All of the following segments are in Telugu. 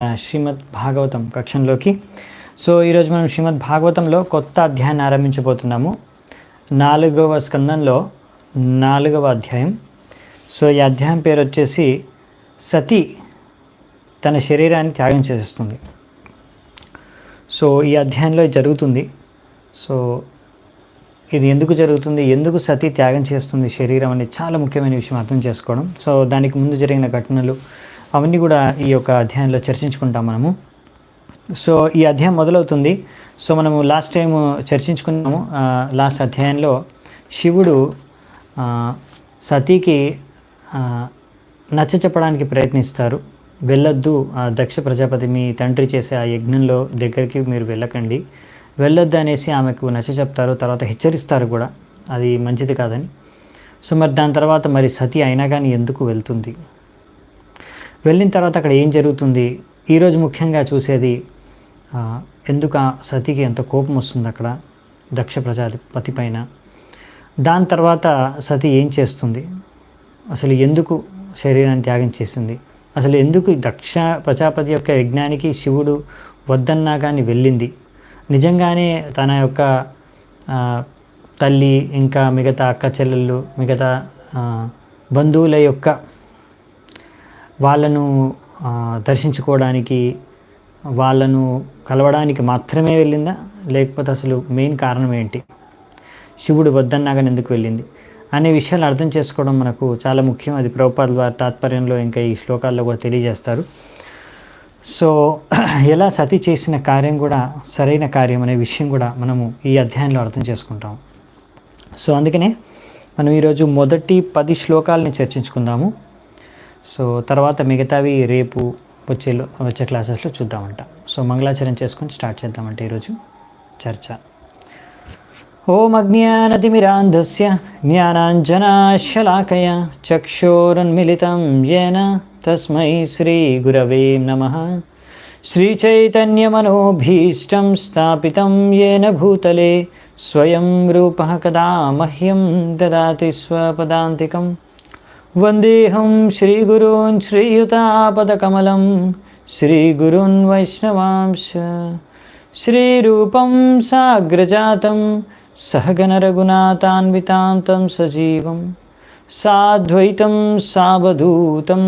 శ్రీమద్ భాగవతం కక్షంలోకి. సో ఈరోజు మనం శ్రీమద్ భాగవతంలో కొత్త అధ్యాయాన్ని ఆరంభించబోతున్నాము. 4వ స్కందంలో 4వ అధ్యాయం. సో ఈ అధ్యాయం పేరు వచ్చేసి సతి తన శరీరాన్ని త్యాగం చేసేస్తుంది. సో ఈ అధ్యాయంలో జరుగుతుంది. సో ఇది ఎందుకు జరుగుతుంది, ఎందుకు సతి త్యాగం చేస్తుంది శరీరం అనేది చాలా ముఖ్యమైన విషయం అర్థం చేసుకోవడం. సో దానికి ముందు జరిగిన ఘటనలు అవన్నీ కూడా ఈ యొక్క అధ్యాయంలో చర్చించుకుంటాం మనము. సో ఈ అధ్యాయం మొదలవుతుంది. సో మనము లాస్ట్ టైం చర్చించుకున్నాము. లాస్ట్ అధ్యాయంలో శివుడు సతీకి నచ్చ చెప్పడానికి ప్రయత్నిస్తారు. వెళ్ళొద్దు, దక్ష ప్రజాపతి మీ తండ్రి చేసే ఆ యజ్ఞంలో దగ్గరికి మీరు వెళ్ళకండి, వెళ్ళొద్దు అనేసి ఆమెకు నచ్చ చెప్తారు. తర్వాత హెచ్చరిస్తారు కూడా అది మంచిది కాదని. సో మరి దాని తర్వాత మరి సతీ అయినా కానీ ఎందుకు వెళ్తుంది, వెళ్ళిన తర్వాత అక్కడ ఏం జరుగుతుంది, ఈరోజు ముఖ్యంగా చూసేది ఎందుకు ఆ సతీకి ఎంత కోపం వస్తుంది అక్కడ దక్ష ప్రజాపతి పైన, దాని తర్వాత సతీ ఏం చేస్తుంది, అసలు ఎందుకు శరీరాన్ని త్యాగం చేసింది, అసలు ఎందుకు దక్ష ప్రజాపతి యొక్క యజ్ఞానికి శివుడు వద్దన్నా కానీ వెళ్ళింది, నిజంగానే తన యొక్క తల్లి ఇంకా మిగతా అక్క చెల్లెళ్ళు మిగతా బంధువుల యొక్క వాళ్ళను దర్శించుకోవడానికి వాళ్ళను కలవడానికి మాత్రమే వెళ్ళిందా, లేకపోతే అసలు మెయిన్ కారణం ఏంటి, శివుడు వద్దన్నా కానీ ఎందుకు వెళ్ళింది అనే విషయాలు అర్థం చేసుకోవడం మనకు చాలా ముఖ్యం. అది ప్రభుపాదుల వారి తాత్పర్యంలో ఇంకా ఈ శ్లోకాల్లో కూడా తెలియజేస్తారు. సో ఎలా సతి చేసిన కార్యం కూడా సరైన కార్యం అనే విషయం కూడా మనము ఈ అధ్యాయంలో అర్థం చేసుకుంటాము. సో అందుకనే మనం ఈరోజు మొదటి 10 శ్లోకాలని చర్చించుకుందాము. సో తర్వాత మిగతావి రేపు వచ్చే క్లాసెస్లో చూద్దామంట. సో మంగళాచరణ చేసుకొని స్టార్ట్ చేద్దామంట ఈరోజు చర్చ. ఓం అజ్ఞానతిమిరాంధస్య జ్ఞానాంజనాశలాకయ చక్షోరున్మిళితం యేన తస్మై శ్రీగురవే నమః. శ్రీచైతన్యమనోభీష్టం స్థాపితం యేన భూతలే స్వయం రూపః కదా మహ్యం దదాతి స్వపదాంతికం. వందేహం శ్రీగురూన్ శ్రీయుతాపదకమలం శ్రీగురున్ వైష్ణవాంశ. శ్రీరూపం సాగ్రజాతం సహగణ రఘునాథాన్వితాంతం సజీవం సాద్వైతం సావధూతం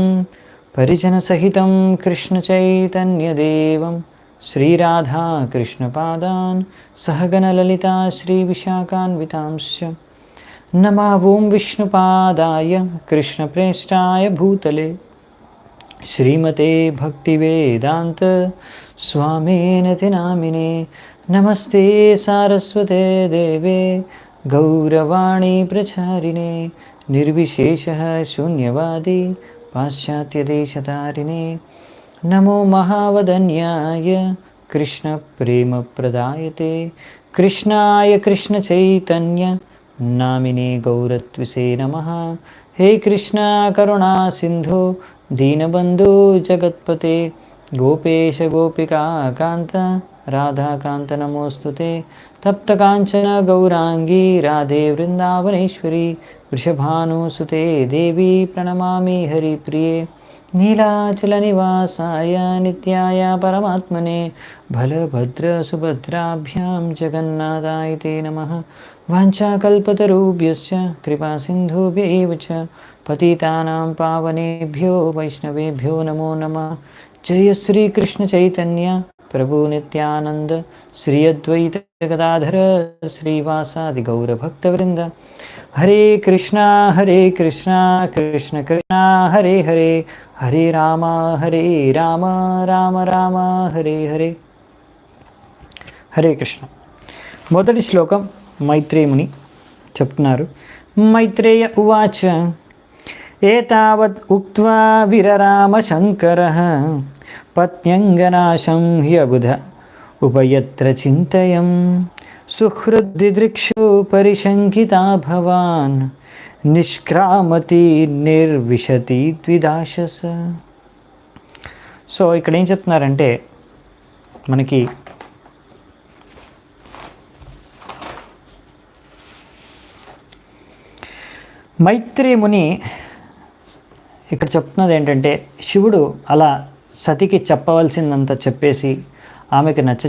పరిజనసహితం కృష్ణచైతన్యదేవం శ్రీరాధా కృష్ణపాదాన్ సహగణ లలితా శ్రీవిశాఖాన్వితాంశ. నమో ఓం విష్ణుపాదాయ కృష్ణప్రేష్టాయ భూతలే శ్రీమతే భక్తివేదాంత స్వామినతి నామినే. నమస్తే సారస్వతే దేవే గౌరవాణి ప్రచారిణే నిర్విశేషః శూన్యవాది పాశ్చాత్యదేశతారిణే. నమో మహావదన్యాయ కృష్ణప్రేమప్రదాయతే కృష్ణాయ కృష్ణచైతన్య నామినే గౌరత్విసే నమః. హే కృష్ణ కరుణా సింధు దీనబంధు జగత్పతే గోపేశ గోపికా కాంత రాధాకాంత నమోస్తుతే. తప్తకాంచన గౌరాంగీ రాధే వృందావనేశ్వరి వృషభానుసుతే దేవి ప్రణమామి హరిప్రియే. నీలాచల నివాసాయ నిత్యాయ పరమాత్మనే బలభద్రసుభద్రాభ్యాం జగన్నాథాయ తే నమః. వాంఛాకల్పతరుభ్యశ్చ కృపాసింధుభ్య ఏవ చ పతితానాం పావనేభ్యో వైష్ణవేభ్యో నమో నమః. జయ శ్రీకృష్ణ చైతన్య ప్రభు నిత్యానంద శ్రీ అద్వైత గదాధర శ్రీవాసాది గౌరభక్తవృంద. హరే కృష్ణ కృష్ణ కృష్ణ హరే హరే హరే రామ రామ రామ హరే హరే. హరే కృష్ణ. మొదటి శ్లోకం మైత్రేయుని చెప్తున్నారు. మైత్రేయ ఉవాచ ఏతావత్ ఉక్త్వా విరరామ శంకరః పత్న్యంగనాశం హ్యబుధ ఉపయత్ర చింతయం సుహృద్దిదృక్షు పరిశంకితా భవాన్ నిష్క్రామతి నిర్విశతి ద్విదాశస. సో ఇక్కడ ఏం చెప్తున్నారంటే మనకి మైత్రేయుని ఇక్కడ చెప్తున్నది ఏంటంటే శివుడు అలా సతికి చెప్పవలసిందంతా చెప్పేసి, ఆమెకి నచ్చ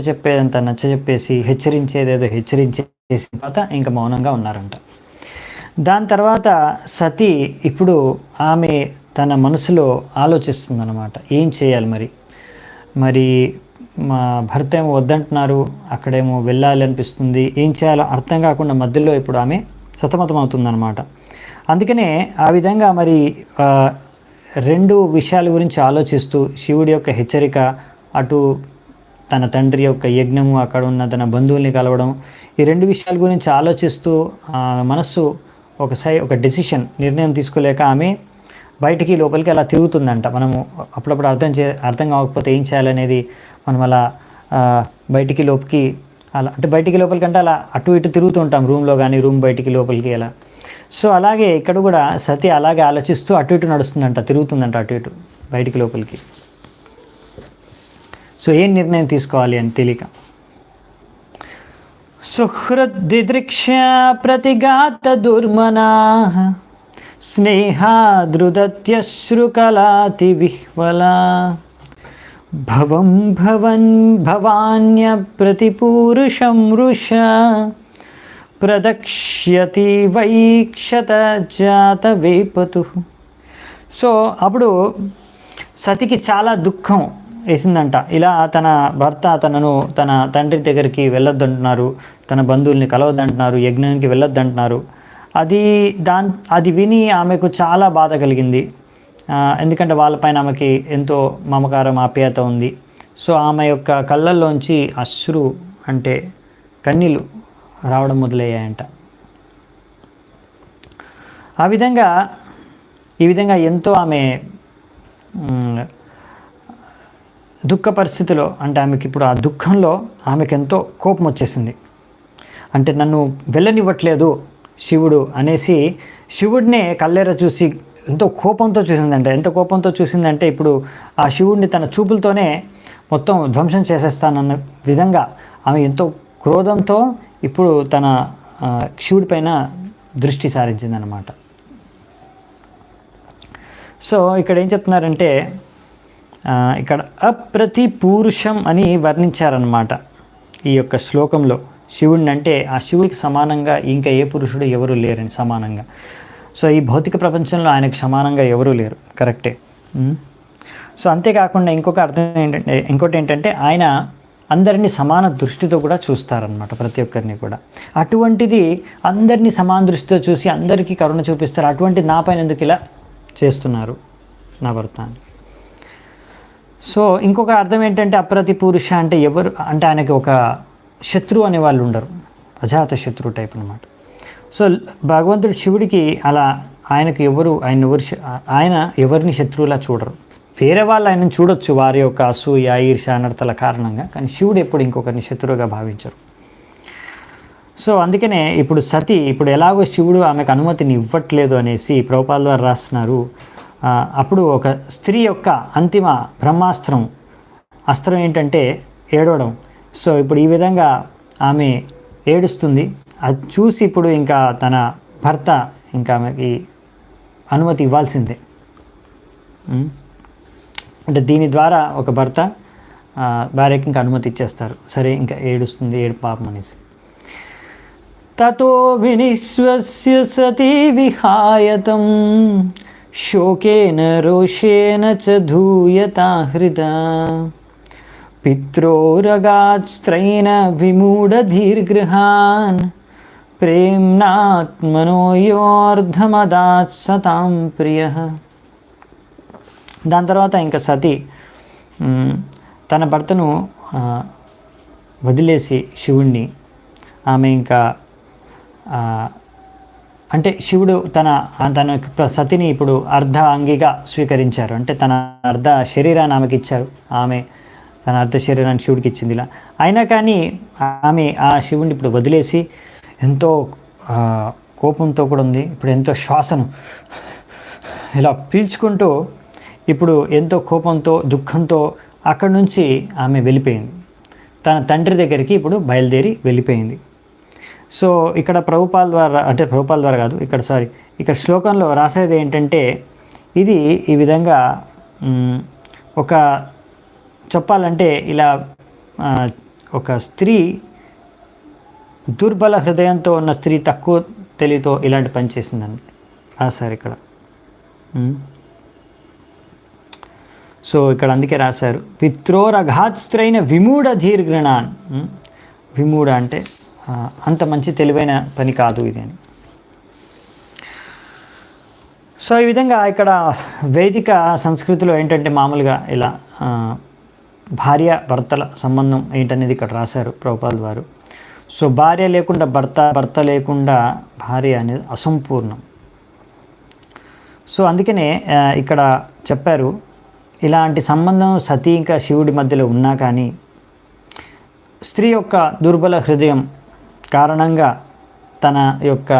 చెప్పేసి, హెచ్చరించేదేదో హెచ్చరించేసి తర్వాత ఇంకా మౌనంగా ఉన్నారంట. దాని తర్వాత సతి ఇప్పుడు ఆమె తన మనసులో ఆలోచిస్తుందన్నమాట, ఏం చేయాలి మరి మా భర్త ఏమో వద్దంటున్నారు, అక్కడేమో వెళ్ళాలి అనిపిస్తుంది, ఏం చేయాలో అర్థం కాకుండా మధ్యలో ఇప్పుడు ఆమె సతమతం అవుతుందన్నమాట. అందుకనే ఆ విధంగా మరి రెండు విషయాల గురించి ఆలోచిస్తూ, శివుడి యొక్క హెచ్చరిక, అటు తన తండ్రి యొక్క యజ్ఞము, అక్కడ ఉన్న తన బంధువుల్ని కలవడం, ఈ రెండు విషయాల గురించి ఆలోచిస్తూ మనస్సు ఒక డెసిషన్, నిర్ణయం తీసుకోలేక ఆమె బయటికి లోపలికి అలా తిరుగుతుందంట. మనము అప్పుడప్పుడు అర్థం కాకపోతే ఏం చేయాలనేది మనం అలా బయటికి లోపలికి అలా, అంటే బయటికి లోపలికి అంటే అలా అటు ఇటు తిరుగుతూ ఉంటాం, రూమ్లో కానీ రూమ్ బయటికి లోపలికి అలా. సో అలాగే ఇక్కడ కూడా సతి అలాగే ఆలోచిస్తూ అటు ఇటు నడుస్తుందంట, తిరుగుతుందంట అటు ఇటు బయటికి లోపలికి. సో ఏం నిర్ణయం తీసుకోవాలి అని తెలియక, సుహృద్దిదృక్ష ప్రతిఘాత దుర్మనా స్నేహాదృదత్యశ్రుకలాతి విహ్వలా భవాన్య ప్రతిపూరుషం వృష ప్రదక్ష్యతి వైక్షత జాత వేపతు. సో అప్పుడు సతికి చాలా దుఃఖం వేసిందంట. ఇలా తన భర్త తన తండ్రి దగ్గరికి వెళ్ళొద్దంటున్నారు, తన బంధువుల్ని కలవద్దంటున్నారు, యజ్ఞానికి వెళ్ళొద్దంటున్నారు. అది విని ఆమెకు చాలా బాధ కలిగింది. ఎందుకంటే వాళ్ళపైన ఆమెకి ఎంతో మమకారం, ఆప్యాయత ఉంది. సో ఆమె యొక్క కళ్ళల్లోంచి అశ్రు అంటే కన్నీళ్ళు రావడం మొదలయ్యాయంట. ఈ విధంగా ఎంతో ఆమె దుఃఖ పరిస్థితిలో, అంటే ఆమెకి ఇప్పుడు ఆ దుఃఖంలో ఆమెకు ఎంతో కోపం వచ్చేసింది. అంటే నన్ను వెళ్ళనివ్వట్లేదు శివుడు అనేసి శివుడినే కళ్ళెర చూసి ఎంతో కోపంతో చూసిందంటే, ఎంత కోపంతో చూసిందంటే ఇప్పుడు ఆ శివుడిని తన చూపులతోనే మొత్తం ధ్వంసం చేసేస్తానన్న విధంగా ఆమె ఎంతో క్రోధంతో ఇప్పుడు తన శివుడి పైన దృష్టి సారించిందనమాట. సో ఇక్కడ ఏం చెప్తున్నారంటే, ఇక్కడ అప్రతిపూరుషం అని వర్ణించారనమాట ఈ యొక్క శ్లోకంలో శివుడిని. అంటే ఆ శివుడికి సమానంగా ఇంకా ఏ పురుషుడు ఎవరు లేరని, సమానంగా. సో ఈ భౌతిక ప్రపంచంలో ఆయనకు సమానంగా ఎవరూ లేరు, కరెక్టే. సో అంతేకాకుండా ఇంకోటి ఏంటంటే ఆయన అందరినీ సమాన దృష్టితో కూడా చూస్తారనమాట, ప్రతి ఒక్కరిని కూడా. అటువంటిది అందరినీ సమాన దృష్టితో చూసి అందరికీ కరుణ చూపిస్తారు. అటువంటి నా పైన ఎందుకు ఇలా చేస్తున్నారు నా భర్త అని. సో ఇంకొక అర్థం ఏంటంటే అప్రతి పురుష అంటే ఎవరు అంటే ఆయనకి ఒక శత్రువు అనే వాళ్ళు ఉండరు, అజాత శత్రువు టైప్ అనమాట. సో భగవంతుడు శివుడికి అలా ఆయన ఎవరిని శత్రువులా చూడరు. వేరే వాళ్ళు ఆయనను చూడొచ్చు వారి యొక్క అసూయ, ఈర్ష, అనర్థల కారణంగా, కానీ శివుడు ఎప్పుడు ఇంకొకరిని శత్రువుగా భావించరు. సో అందుకనే ఇప్పుడు సతి ఎలాగో శివుడు ఆమెకు అనుమతిని ఇవ్వట్లేదు అనేసి ప్రభుపాదుల వారు రాస్తున్నారు. అప్పుడు ఒక స్త్రీ యొక్క అంతిమ అస్త్రం ఏంటంటే ఏడవడం. సో ఇప్పుడు ఈ విధంగా ఆమె ఏడుస్తుంది. అది చూసి ఇప్పుడు ఇంకా తన భర్త ఇంకా ఆమెకి అనుమతి ఇవ్వాల్సిందే. అంటే దీని ద్వారా ఒక భర్త భార్యకి ఇంకా అనుమతి ఇచ్చేస్తారు. సరే ఇంకా ఏడుస్తుంది, ఏడు పాపం అనేసి. తతో వినిశ్వస్య సతీ విహాయతం శోకేన రోషేణ చ ధూయతా హృదా పిత్రోరగాత్స్త్రైన విమూఢ దీర్ఘృహాన్ ప్రేమ్నాత్మనో యోర్ధమదాత్ సతాం ప్రియః. దాని తర్వాత ఇంకా సతి తన భర్తను వదిలేసి శివుణ్ణి ఆమె ఇంకా అంటే శివుడు తన సతిని ఇప్పుడు అర్ధ అంగిగా స్వీకరించారు. అంటే తన అర్ధ శరీరాన్ని ఆమెకి ఇచ్చారు. ఆమె తన అర్ధ శరీరాన్ని శివుడికి ఇచ్చింది. ఇలా అయినా కానీ ఆమె ఆ శివుడిని ఇప్పుడు వదిలేసి ఎంతో కోపంతో కూడా ఉంది. ఇప్పుడు ఎంతో శ్వాసను ఇలా పీల్చుకుంటూ ఇప్పుడు ఎంతో కోపంతో, దుఃఖంతో అక్కడి నుంచి ఆమె వెళ్ళిపోయింది. తన తండ్రి దగ్గరికి ఇప్పుడు బయలుదేరి వెళ్ళిపోయింది. సో ఇక్కడ ప్రభుపాల ద్వారా కాదు, ఇక్కడ శ్లోకంలో రాసేది ఏంటంటే, ఇది ఈ విధంగా ఒక చెప్పాలంటే ఇలా ఒక స్త్రీ దుర్బల హృదయంతో ఉన్న స్త్రీ తక్కువ తెలివితో ఇలాంటి పని చేసిందండి రాశారు ఇక్కడ. సో ఇక్కడ అందుకే రాశారు పిత్రోరఘాత్స్త్రైన విమూఢ ధీర్ఘ్రణాన్. విమూఢ అంటే అంత మంచి తెలివైన పని కాదు ఇది అని. సో ఈ విధంగా ఇక్కడ వైదిక సంస్కృతిలో ఏంటంటే మామూలుగా ఇలా భార్య భర్తల సంబంధం ఏంటనేది ఇక్కడ రాశారు ప్రభుపాదుల వారు. సో భార్య లేకుండా భర్త, భర్త లేకుండా భార్య అనేది అసంపూర్ణం. సో అందుకనే ఇక్కడ చెప్పారు ఇలాంటి సంబంధం సతీ ఇంకా శివుడి మధ్యలో ఉన్నా కానీ స్త్రీ యొక్క దుర్బల హృదయం కారణంగా తన యొక్క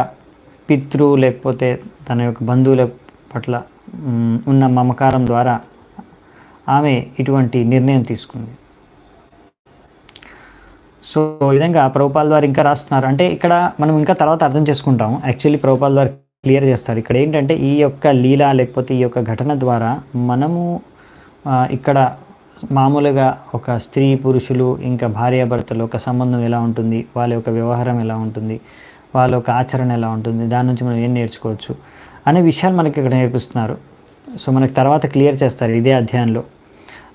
పితృ లేకపోతే తన యొక్క బంధువుల పట్ల ఉన్న మమకారం ద్వారా ఆమె ఇటువంటి నిర్ణయం తీసుకుంది. సో ఈ విధంగా ప్రభుపాదుల వారు ఇంకా రాస్తున్నారు. అంటే ఇక్కడ మనం ఇంకా తర్వాత అర్థం చేసుకుంటాము. యాక్చువల్లీ ప్రభుపాదుల వారు క్లియర్ చేస్తారు. ఇక్కడ ఏంటంటే ఈ యొక్క లీల లేకపోతే ఈ యొక్క ఘటన ద్వారా మనము ఇక్కడ మామూలుగా ఒక స్త్రీ పురుషులు ఇంకా భార్యాభర్తలు ఒక సంబంధం ఎలా ఉంటుంది, వాళ్ళ యొక్క వ్యవహారం ఎలా ఉంటుంది, వాళ్ళ యొక్క ఆచరణ ఎలా ఉంటుంది, దాని నుంచి మనం ఏం నేర్చుకోవచ్చు అనే విషయాలు మనకి ఇక్కడ నేర్పిస్తున్నారు. సో మనకి తర్వాత క్లియర్ చేస్తారు ఇదే అధ్యాయంలో.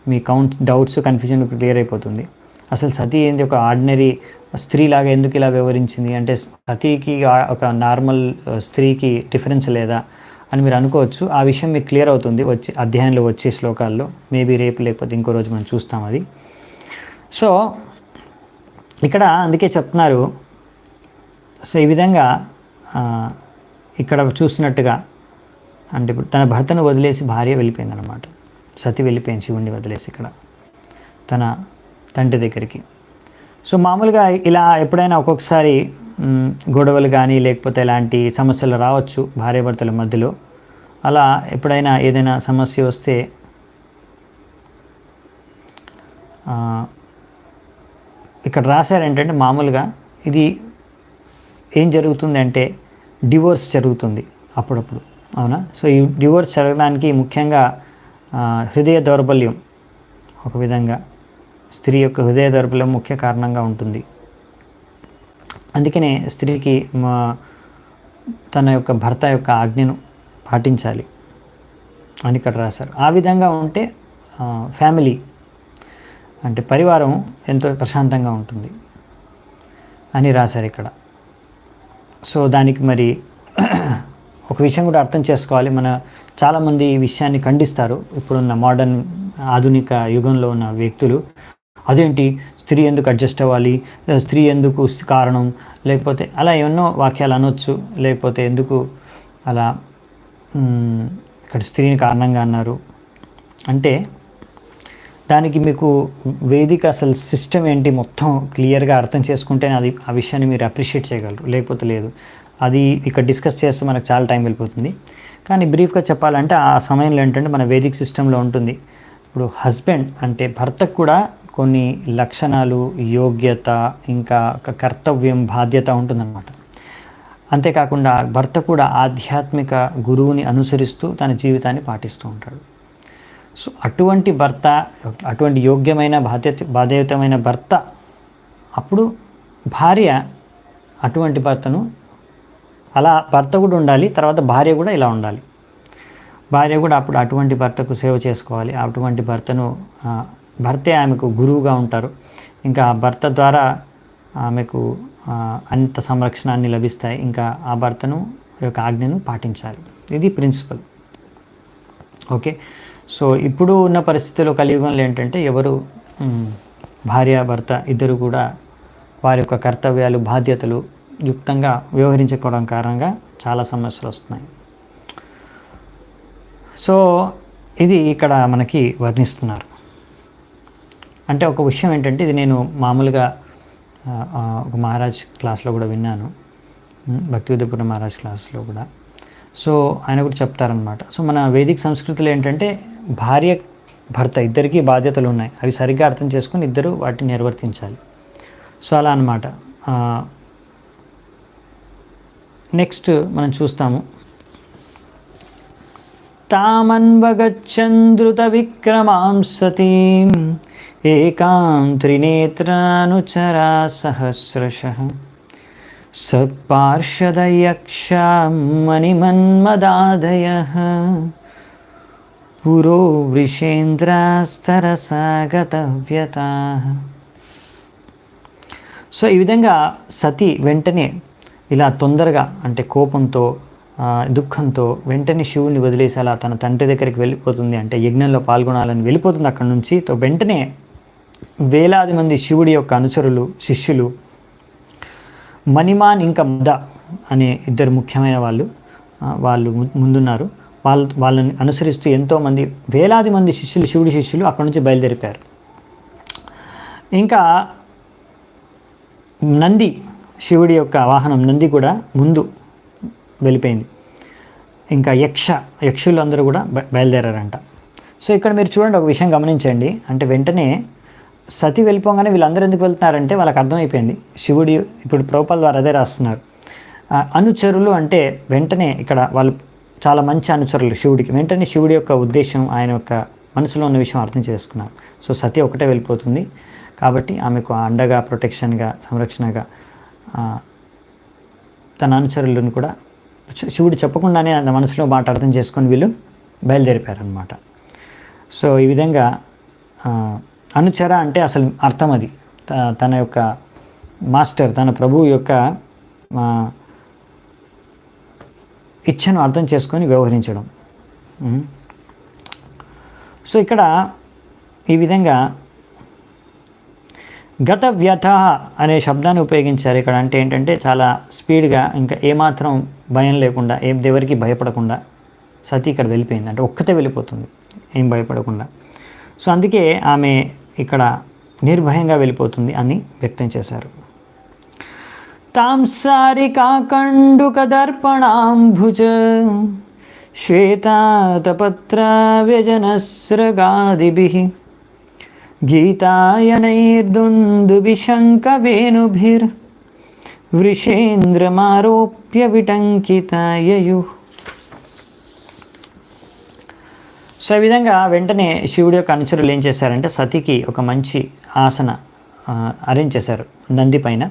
మీ డౌట్స్ కన్ఫ్యూజన్ క్లియర్ అయిపోతుంది. అసలు సతీ ఏంది, ఒక ఆర్డినరీ స్త్రీలాగా ఎందుకు ఇలా వ్యవహరించింది, అంటే సతీకి ఒక నార్మల్ స్త్రీకి డిఫరెన్స్ లేదా అని మీరు అనుకోవచ్చు. ఆ విషయం మీకు క్లియర్ అవుతుంది వచ్చి అధ్యాయంలో వచ్చే శ్లోకాల్లో. మేబీ రేపు లేకపోతే ఇంకో రోజు మనం చూస్తాం అది. సో ఇక్కడ అందుకే చెప్తున్నారు. సో ఈ విధంగా ఇక్కడ చూసినట్టుగా అంటే ఇప్పుడు తన భర్తను వదిలేసి భార్య వెళ్ళిపోయింది అనమాట. సతి వెళ్ళిపోయింది శివుణ్ణి వదిలేసి ఇక్కడ తన తండ్రి దగ్గరికి. సో మామూలుగా ఇలా ఎప్పుడైనా ఒక్కొక్కసారి గొడవలు కానీ లేకపోతే ఇలాంటి సమస్యలు రావచ్చు భార్యాభర్తల మధ్యలో. అలా ఎప్పుడైనా ఏదైనా సమస్య వస్తే ఇక్కడ రాశారు ఏంటంటే మామూలుగా ఇది ఏం జరుగుతుంది అంటే డివోర్స్ జరుగుతుంది అప్పుడప్పుడు, అవునా. సో ఈ డివోర్స్ జరగడానికి ముఖ్యంగా హృదయ దౌర్బల్యం, ఒక విధంగా స్త్రీ యొక్క హృదయ దౌర్బల్యం ముఖ్య కారణంగా ఉంటుంది. అందుకనే స్త్రీకి తన యొక్క భర్త యొక్క ఆజ్ఞను పాటించాలి అని ఇక్కడ రాశారు. ఆ విధంగా ఉంటే ఫ్యామిలీ అంటే పరివారం ఎంతో ప్రశాంతంగా ఉంటుంది అని రాశారు ఇక్కడ. సో దానికి మరి ఒక విషయం కూడా అర్థం చేసుకోవాలి. చాలామంది ఈ విషయాన్ని ఖండిస్తారు ఇప్పుడున్న మోడర్న్ ఆధునిక యుగంలో ఉన్న వ్యక్తులు. అదేంటి స్త్రీ ఎందుకు అడ్జస్ట్ అవ్వాలి, స్త్రీ ఎందుకు కారణం, లేకపోతే అలా ఎన్నో వాక్యాలు అనొచ్చు. లేకపోతే ఎందుకు అలా ఇక్కడ స్త్రీని కారణంగా అన్నారు అంటే దానికి మీకు వేదిక అసలు సిస్టమ్ ఏంటి మొత్తం క్లియర్గా అర్థం చేసుకుంటేనే అది ఆ విషయాన్ని మీరు అప్రిషియేట్ చేయగలరు, లేకపోతే లేదు. అది ఇక్కడ డిస్కస్ చేస్తే మనకు చాలా టైం వెళ్ళిపోతుంది. కానీ బ్రీఫ్గా చెప్పాలంటే ఆ సమయంలో ఏంటంటే మన వేదిక్ సిస్టంలో ఉంటుంది. ఇప్పుడు హస్బెండ్ అంటే భర్తకు కూడా కొన్ని లక్షణాలు, యోగ్యత, ఇంకా ఒక కర్తవ్యం, బాధ్యత ఉంటుందన్నమాట. అంతేకాకుండా భర్త కూడా ఆధ్యాత్మిక గురువుని అనుసరిస్తూ తన జీవితాన్ని పాటిస్తూ ఉంటాడు. సో అటువంటి భర్త, అటువంటి యోగ్యమైన బాధ్యతమైన భర్త, అప్పుడు భార్య అటువంటి భర్తను అలా భర్త కూడా ఉండాలి, తర్వాత భార్య కూడా ఇలా ఉండాలి. భార్య కూడా అప్పుడు అటువంటి భర్తకు సేవ చేసుకోవాలి. అటువంటి భర్తే ఆమెకు గురువుగా ఉంటారు. ఇంకా భర్త ద్వారా ఆమెకు అంత సంరక్షణాన్ని లభిస్తాయి. ఇంకా ఆ భర్తను యొక్క ఆజ్ఞను పాటించాలి. ఇది ప్రిన్సిపల్. ఓకే. సో ఇప్పుడు ఉన్న పరిస్థితుల్లో కలియుగంలో ఏంటంటే ఎవరు భార్య భర్త ఇద్దరు కూడా వారి యొక్క కర్తవ్యాలు, బాధ్యతలు యుక్తంగా వ్యవహరించుకోవడం కారణంగా చాలా సమస్యలు వస్తున్నాయి. సో ఇది ఇక్కడ మనకి వర్ణిస్తున్నారు. అంటే ఒక విషయం ఏంటంటే ఇది నేను మామూలుగా ఒక మహారాజ్ క్లాస్లో కూడా విన్నాను, భక్తి ఉదయపూర్ణ మహారాజ్ క్లాస్లో కూడా. సో ఆయన కూడా చెప్తారనమాట. సో మన వేదిక సంస్కృతిలో ఏంటంటే భార్య భర్త ఇద్దరికీ బాధ్యతలు ఉన్నాయి. అవి సరిగ్గా అర్థం చేసుకొని ఇద్దరు వాటిని నిర్వర్తించాలి. సో అలా అన్నమాట. నెక్స్ట్ మనం చూస్తాము. తామన్వగచ్చన్ ధృత విక్రమాం సతీం ఏకాం త్రినేత్రానుచరా సహస్రశః సత్పార్షదయక్షా మణిమన్మదాదయః పురో వృషేంద్రాస్తరసాగతవ్యతాః. సో ఈ విధంగా సతి వెంటనే ఇలా తొందరగా అంటే కోపంతో దుఃఖంతో వెంటనే శివుని వదిలేసి అలా తన తండ్రి దగ్గరికి వెళ్ళిపోతుంది. అంటే యజ్ఞంలో పాల్గొనాలని వెళ్ళిపోతుంది అక్కడి నుంచి. వెంటనే వేలాది మంది శివుడి యొక్క అనుచరులు శిష్యులు మణిమాన్ ఇంకా మద అనే ఇద్దరు ముఖ్యమైన వాళ్ళు ముందున్నారు. వాళ్ళని అనుసరిస్తూ ఎంతోమంది వేలాది మంది శివుడి శిష్యులు అక్కడి నుంచి బయలుదేరిపారు. ఇంకా నంది శివుడి యొక్క వాహనం నంది కూడా ముందు వెళ్ళిపోయింది. ఇంకా యక్షులు అందరూ కూడా బయలుదేరారంట. సో ఇక్కడ మీరు చూడండి, ఒక విషయం గమనించండి. అంటే వెంటనే సతి వెళ్ళిపోగానే వీళ్ళందరూ ఎందుకు వెళ్తున్నారంటే వాళ్ళకి అర్థమైపోయింది. శివుడి ఇప్పుడు ప్రభుపాల ద్వారా అదే రాస్తున్నారు. అనుచరులు అంటే వెంటనే ఇక్కడ వాళ్ళు చాలా మంచి అనుచరులు శివుడికి. వెంటనే శివుడి యొక్క ఉద్దేశం, ఆయన యొక్క మనసులో ఉన్న విషయం అర్థం చేసుకున్నారు. సో సతి ఒకటే వెళ్ళిపోతుంది కాబట్టి ఆమెకు అండగా, ప్రొటెక్షన్గా, సంరక్షణగా తన అనుచరులను కూడా శివుడు చెప్పకుండానే அந்த మనసులో మాట అర్థం చేసుకొని వీళ్ళు బయలుదేరిపారనమాట. సో ఈ విధంగా అనుచర అంటే అసలు అర్థం అది తన యొక్క మాస్టర్, తన ప్రభువు యొక్క ఇచ్ఛను అర్థం చేసుకొని వ్యవహరించడం. సో ఇక్కడ ఈ విధంగా గత వ్యథ అనే శబ్దాన్ని ఉపయోగించారు ఇక్కడ. అంటే ఏంటంటే చాలా స్పీడ్గా, ఇంకా ఏమాత్రం భయం లేకుండా, ఎవరికి భయపడకుండా సతీ ఇక్కడ వెళ్ళిపోయింది. అంటే ఒక్కతే వెళ్ళిపోతుంది, ఏం భయపడకుండా. సో అందుకే ఆమె ఇక్కడ నిర్భయంగా వెళ్ళిపోతుంది అని వ్యక్తం చేశారు. తాంసారికాకండుక దర్పణాంభుజ శ్వేతాతపత్ర వ్యజనస్రగాదిభిః గీతాయనైర్దుందుభిశంఖవేణుభిర్ వృషేంద్రమారోప్య విటంకితాయయుః. సో ఈ విధంగా వెంటనే శివుడి యొక్క అనుచరులు ఏం చేశారంటే సతికి ఒక మంచి ఆసన అరేంజ్ చేశారు నంది పైన.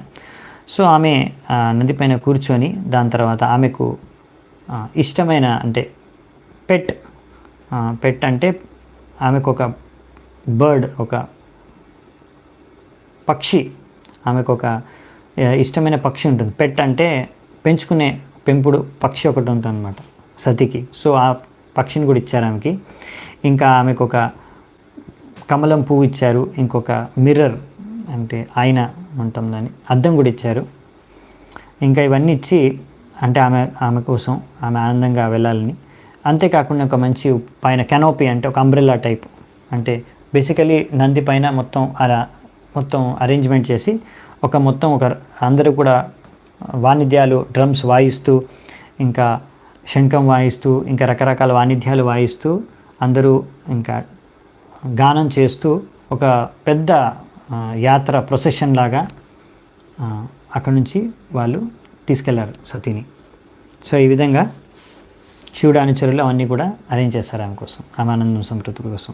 సో ఆమె నంది పైన కూర్చొని దాని తర్వాత ఆమెకు ఇష్టమైన అంటే పెట్ అంటే ఆమెకు ఒక బర్డ్, ఒక పక్షి, ఆమెకు ఒక ఇష్టమైన పక్షి ఉంటుంది. పెట్ అంటే పెంచుకునే పెంపుడు పక్షి ఒకటి ఉంటుంది అన్నమాట సతికి. సో ఆ పక్షిని కూడా ఇచ్చారు ఆమెకి. ఇంకా ఆమెకు ఒక కమలం పువ్వు ఇచ్చారు, ఇంకొక మిర్రర్ అంటే ఆయన అంటాం దాన్ని, అద్దం కూడా ఇచ్చారు. ఇంకా ఇవన్నీ ఇచ్చి అంటే ఆమె కోసం ఆమె ఆనందంగా వెళ్ళాలని. అంతేకాకుండా ఒక మంచి పైన కెనోపీ అంటే ఒక అంబ్రెల్లా టైప్, అంటే బేసికలీ నంది పైన మొత్తం అరేంజ్మెంట్ చేసి ఒక అందరూ కూడా వాయిద్యాలు, డ్రమ్స్ వాయిస్తూ, ఇంకా శంఖం వాయిస్తూ, ఇంకా రకరకాల వాయిద్యాలు వాయిస్తూ అందరూ ఇంకా గానం చేస్తూ ఒక పెద్ద యాత్ర ప్రొసెషన్ లాగా అక్కడి నుంచి వాళ్ళు తీసుకెళ్లారు సతీని. సో ఈ విధంగా శివుడు అనుచరులు అవన్నీ కూడా అరేంజ్ చేస్తారు ఆమె కోసం, ఆమె ఆనందం సంతృప్తి కోసం.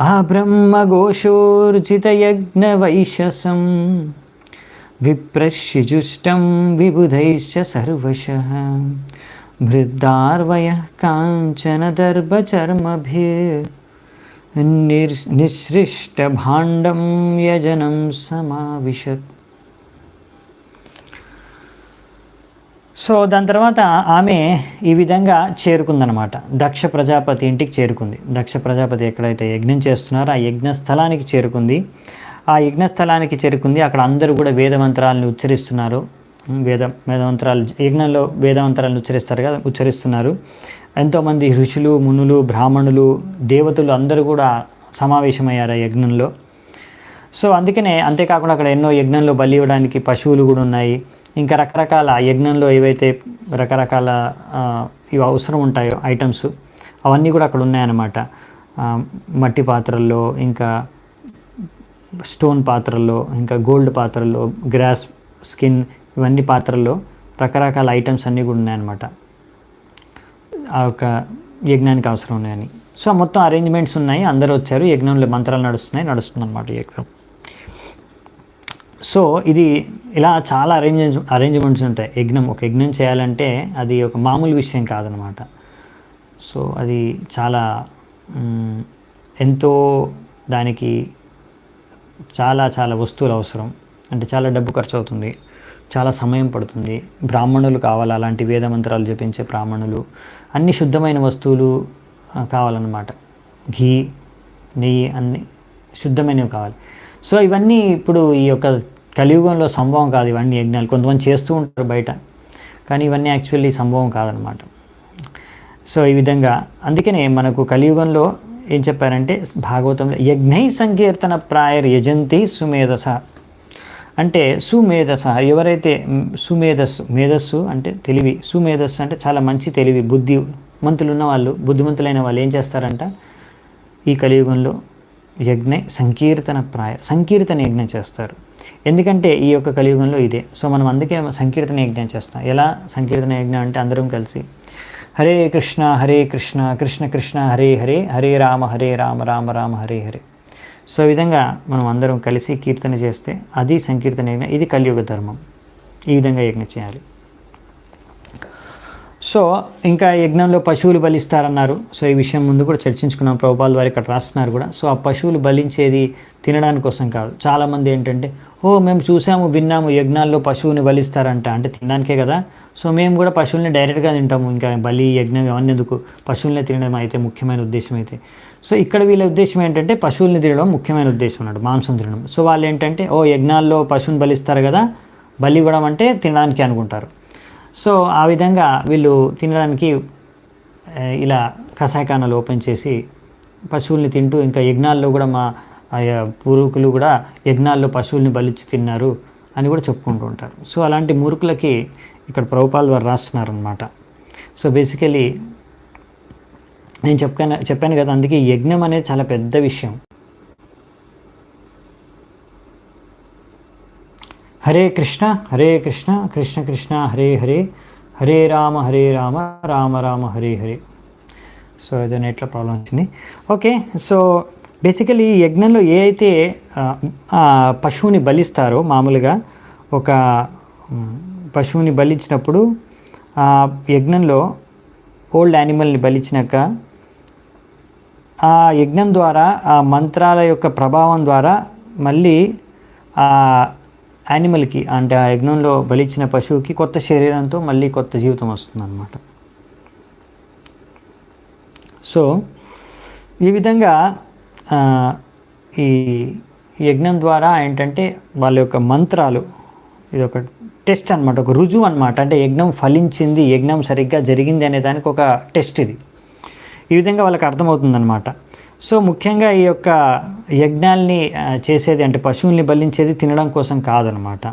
ఆ బ్రహ్మఘోషోర్జితయజ్ఞవైశసం విప్రశిజుష్టం విబుధైశ్చ సర్వశః మృద్దార్వయః కాంచనదర్భచర్మభిర్ నిసృష్టభాండం యజనం సమావిశత్. సో దాని తర్వాత ఆమె ఈ విధంగా చేరుకుందనమాట. దక్ష ప్రజాపతి ఇంటికి చేరుకుంది. దక్ష ప్రజాపతి ఎక్కడైతే యజ్ఞం చేస్తున్నారో ఆ యజ్ఞ స్థలానికి చేరుకుంది. అక్కడ అందరూ కూడా వేదమంత్రాలను ఉచ్చరిస్తున్నారు. వేదమంత్రాలు యజ్ఞంలో వేదమంత్రాలను ఉచ్చరిస్తారు కదా, ఉచ్చరిస్తున్నారు. ఎంతోమంది ఋషులు, మునులు, బ్రాహ్మణులు, దేవతలు అందరూ కూడా సమావేశమయ్యారు ఆ యజ్ఞంలో. సో అంతేకాకుండా అక్కడ ఎన్నో యజ్ఞంలో బలి ఇవ్వడానికి పశువులు కూడా ఉన్నాయి. ఇంకా రకరకాల యజ్ఞంలో ఏవైతే రకరకాల ఇవి అవసరం ఉంటాయో ఐటమ్స్ అవన్నీ కూడా అక్కడ ఉన్నాయన్నమాట. మట్టి పాత్రల్లో, ఇంకా స్టోన్ పాత్రల్లో, ఇంకా గోల్డ్ పాత్రల్లో, గ్రాస్ స్కిన్, ఇవన్నీ పాత్రల్లో రకరకాల ఐటమ్స్ అన్నీ కూడా ఉన్నాయన్నమాట ఆ యొక్క యజ్ఞానికి అవసరం ఉన్నాయని. సో మొత్తం అరేంజ్మెంట్స్ ఉన్నాయి, అందరూ వచ్చారు, యజ్ఞంలో మంత్రాలు నడుస్తుందన్నమాట యజ్ఞం. సో ఇది ఇలా చాలా అరేంజ్మెంట్స్ ఉంటాయి. ఒక యజ్ఞం చేయాలంటే అది ఒక మామూలు విషయం కాదనమాట. సో అది చాలా ఎంతో దానికి చాలా చాలా వస్తువులు అవసరం, అంటే చాలా డబ్బు ఖర్చు అవుతుంది, చాలా సమయం పడుతుంది. బ్రాహ్మణులు కావాలి, అలాంటి వేద మంత్రాలు జపించే బ్రాహ్మణులు, అన్ని శుద్ధమైన వస్తువులు కావాలన్నమాట. ఘీ, నెయ్యి అన్ని శుద్ధమైనవి కావాలి. సో ఇవన్నీ ఇప్పుడు ఈ యొక్క కలియుగంలో సంభవం కాదు. ఇవన్నీ యజ్ఞాలు కొంతమంది చేస్తూ ఉంటారు బయట, కానీ ఇవన్నీ యాక్చువల్లీ సంభవం కాదనమాట. సో ఈ విధంగా అందుకనే మనకు కలియుగంలో ఏం చెప్పారంటే భాగవతంలో యజ్ఞై సంకీర్తన ప్రాయర్ యజంతి సుమేధస, అంటే సుమేధస ఎవరైతే మేధస్సు అంటే తెలివి, సుమేధస్సు అంటే చాలా మంచి తెలివి, బుద్ధిమంతులున్న వాళ్ళు, బుద్ధిమంతులైన వాళ్ళు ఏం చేస్తారంట ఈ కలియుగంలో సంకీర్తన యజ్ఞం చేస్తారు. ఎందుకంటే ఈ యొక్క కలియుగంలో ఇదే. సో మనం అందుకే సంకీర్తన యజ్ఞం చేస్తాం. ఎలా సంకీర్తన యజ్ఞం అంటే అందరం కలిసి హరే కృష్ణ కృష్ణ కృష్ణ హరే హరే, హరే రామ రామ రామ హరే హరే. సో ఈ విధంగా మనం అందరం కలిసి కీర్తన చేస్తే అది సంకీర్తన యజ్ఞం. ఇది కలియుగ ధర్మం. ఈ విధంగా యజ్ఞం చేయాలి. సో ఇంకా యజ్ఞంలో పశువులు బలిస్తారన్నారు. సో ఈ విషయం ముందు కూడా చర్చించుకున్నాం, ప్రభుపాల్ వారు ఇక్కడ రాస్తున్నారు కూడా. సో ఆ పశువులు బలించేది తినడానికి కోసం కాదు. చాలామంది ఏంటంటే మేము చూసాము విన్నాము యజ్ఞాల్లో పశువుని బలిస్తారంట, అంటే తినడానికే కదా. సో మేము కూడా పశువుల్ని డైరెక్ట్గా తింటాము, ఇంకా బలి యజ్ఞం అవన్నీ ఎందుకు, పశువుల్ని తినడం అయితే ముఖ్యమైన ఉద్దేశం అయితే. సో ఇక్కడ వీళ్ళ ఉద్దేశం ఏంటంటే పశువుల్ని తినడం ముఖ్యమైన ఉద్దేశం అన్నాడు, మాంసం తినడం. సో వాళ్ళు ఏంటంటే యజ్ఞాల్లో పశువుని బలిస్తారు కదా, బలి ఇవ్వడం అంటే తినడానికి అనుకుంటారు. సో ఆ విధంగా వీళ్ళు తినడానికి ఇలా కషాయఖానాలు ఓపెన్ చేసి పశువుల్ని తింటూ, ఇంకా యజ్ఞాల్లో కూడా మా పూర్వీకులు కూడా యజ్ఞాల్లో పశువుల్ని బలిచ్చి తిన్నారు అని కూడా చెప్పుకుంటూ ఉంటారు. సో అలాంటి మూర్ఖులకి ఇక్కడ ప్రభుపాల్ వారు రాస్తున్నారనమాట. సో బేసికలీ నేను చెప్పాను కదా, అందుకే యజ్ఞం అనేది చాలా పెద్ద విషయం. హరే కృష్ణ కృష్ణ కృష్ణ హరే హరే, హరే రామ రామ రామ హరే హరే. సో ఏదైనా ఎట్లా ప్రాబ్లం వచ్చింది. ఓకే, సో బేసికలీ ఈ యజ్ఞంలో ఏ అయితే పశువుని బలిస్తారో, మామూలుగా ఒక పశువుని బలిచ్చినప్పుడు ఆ యజ్ఞంలో ఓల్డ్ యానిమల్ని బలిచ్చినాక ఆ యజ్ఞం ద్వారా, ఆ మంత్రాల యొక్క ప్రభావం ద్వారా మళ్ళీ ఆ యానిమల్కి, అంటే ఆ యజ్ఞంలో బలిచ్చిన పశువుకి కొత్త శరీరంతో మళ్ళీ కొత్త జీవితం వస్తుందన్నమాట. సో ఈ విధంగా ఈ యజ్ఞం ద్వారా ఏంటంటే వాళ్ళ యొక్క మంత్రాలు, ఇది ఒక టెస్ట్ అనమాట, ఒక రుజువు అనమాట. అంటే యజ్ఞం ఫలించింది, యజ్ఞం సరిగ్గా జరిగింది అనే దానికి ఒక టెస్ట్ ఇది. ఈ విధంగా వాళ్ళకి అర్థమవుతుందన్నమాట. సో ముఖ్యంగా ఈ యొక్క యజ్ఞాల్ని చేసేది, అంటే పశువుల్ని బలించేది తినడం కోసం కాదనమాట.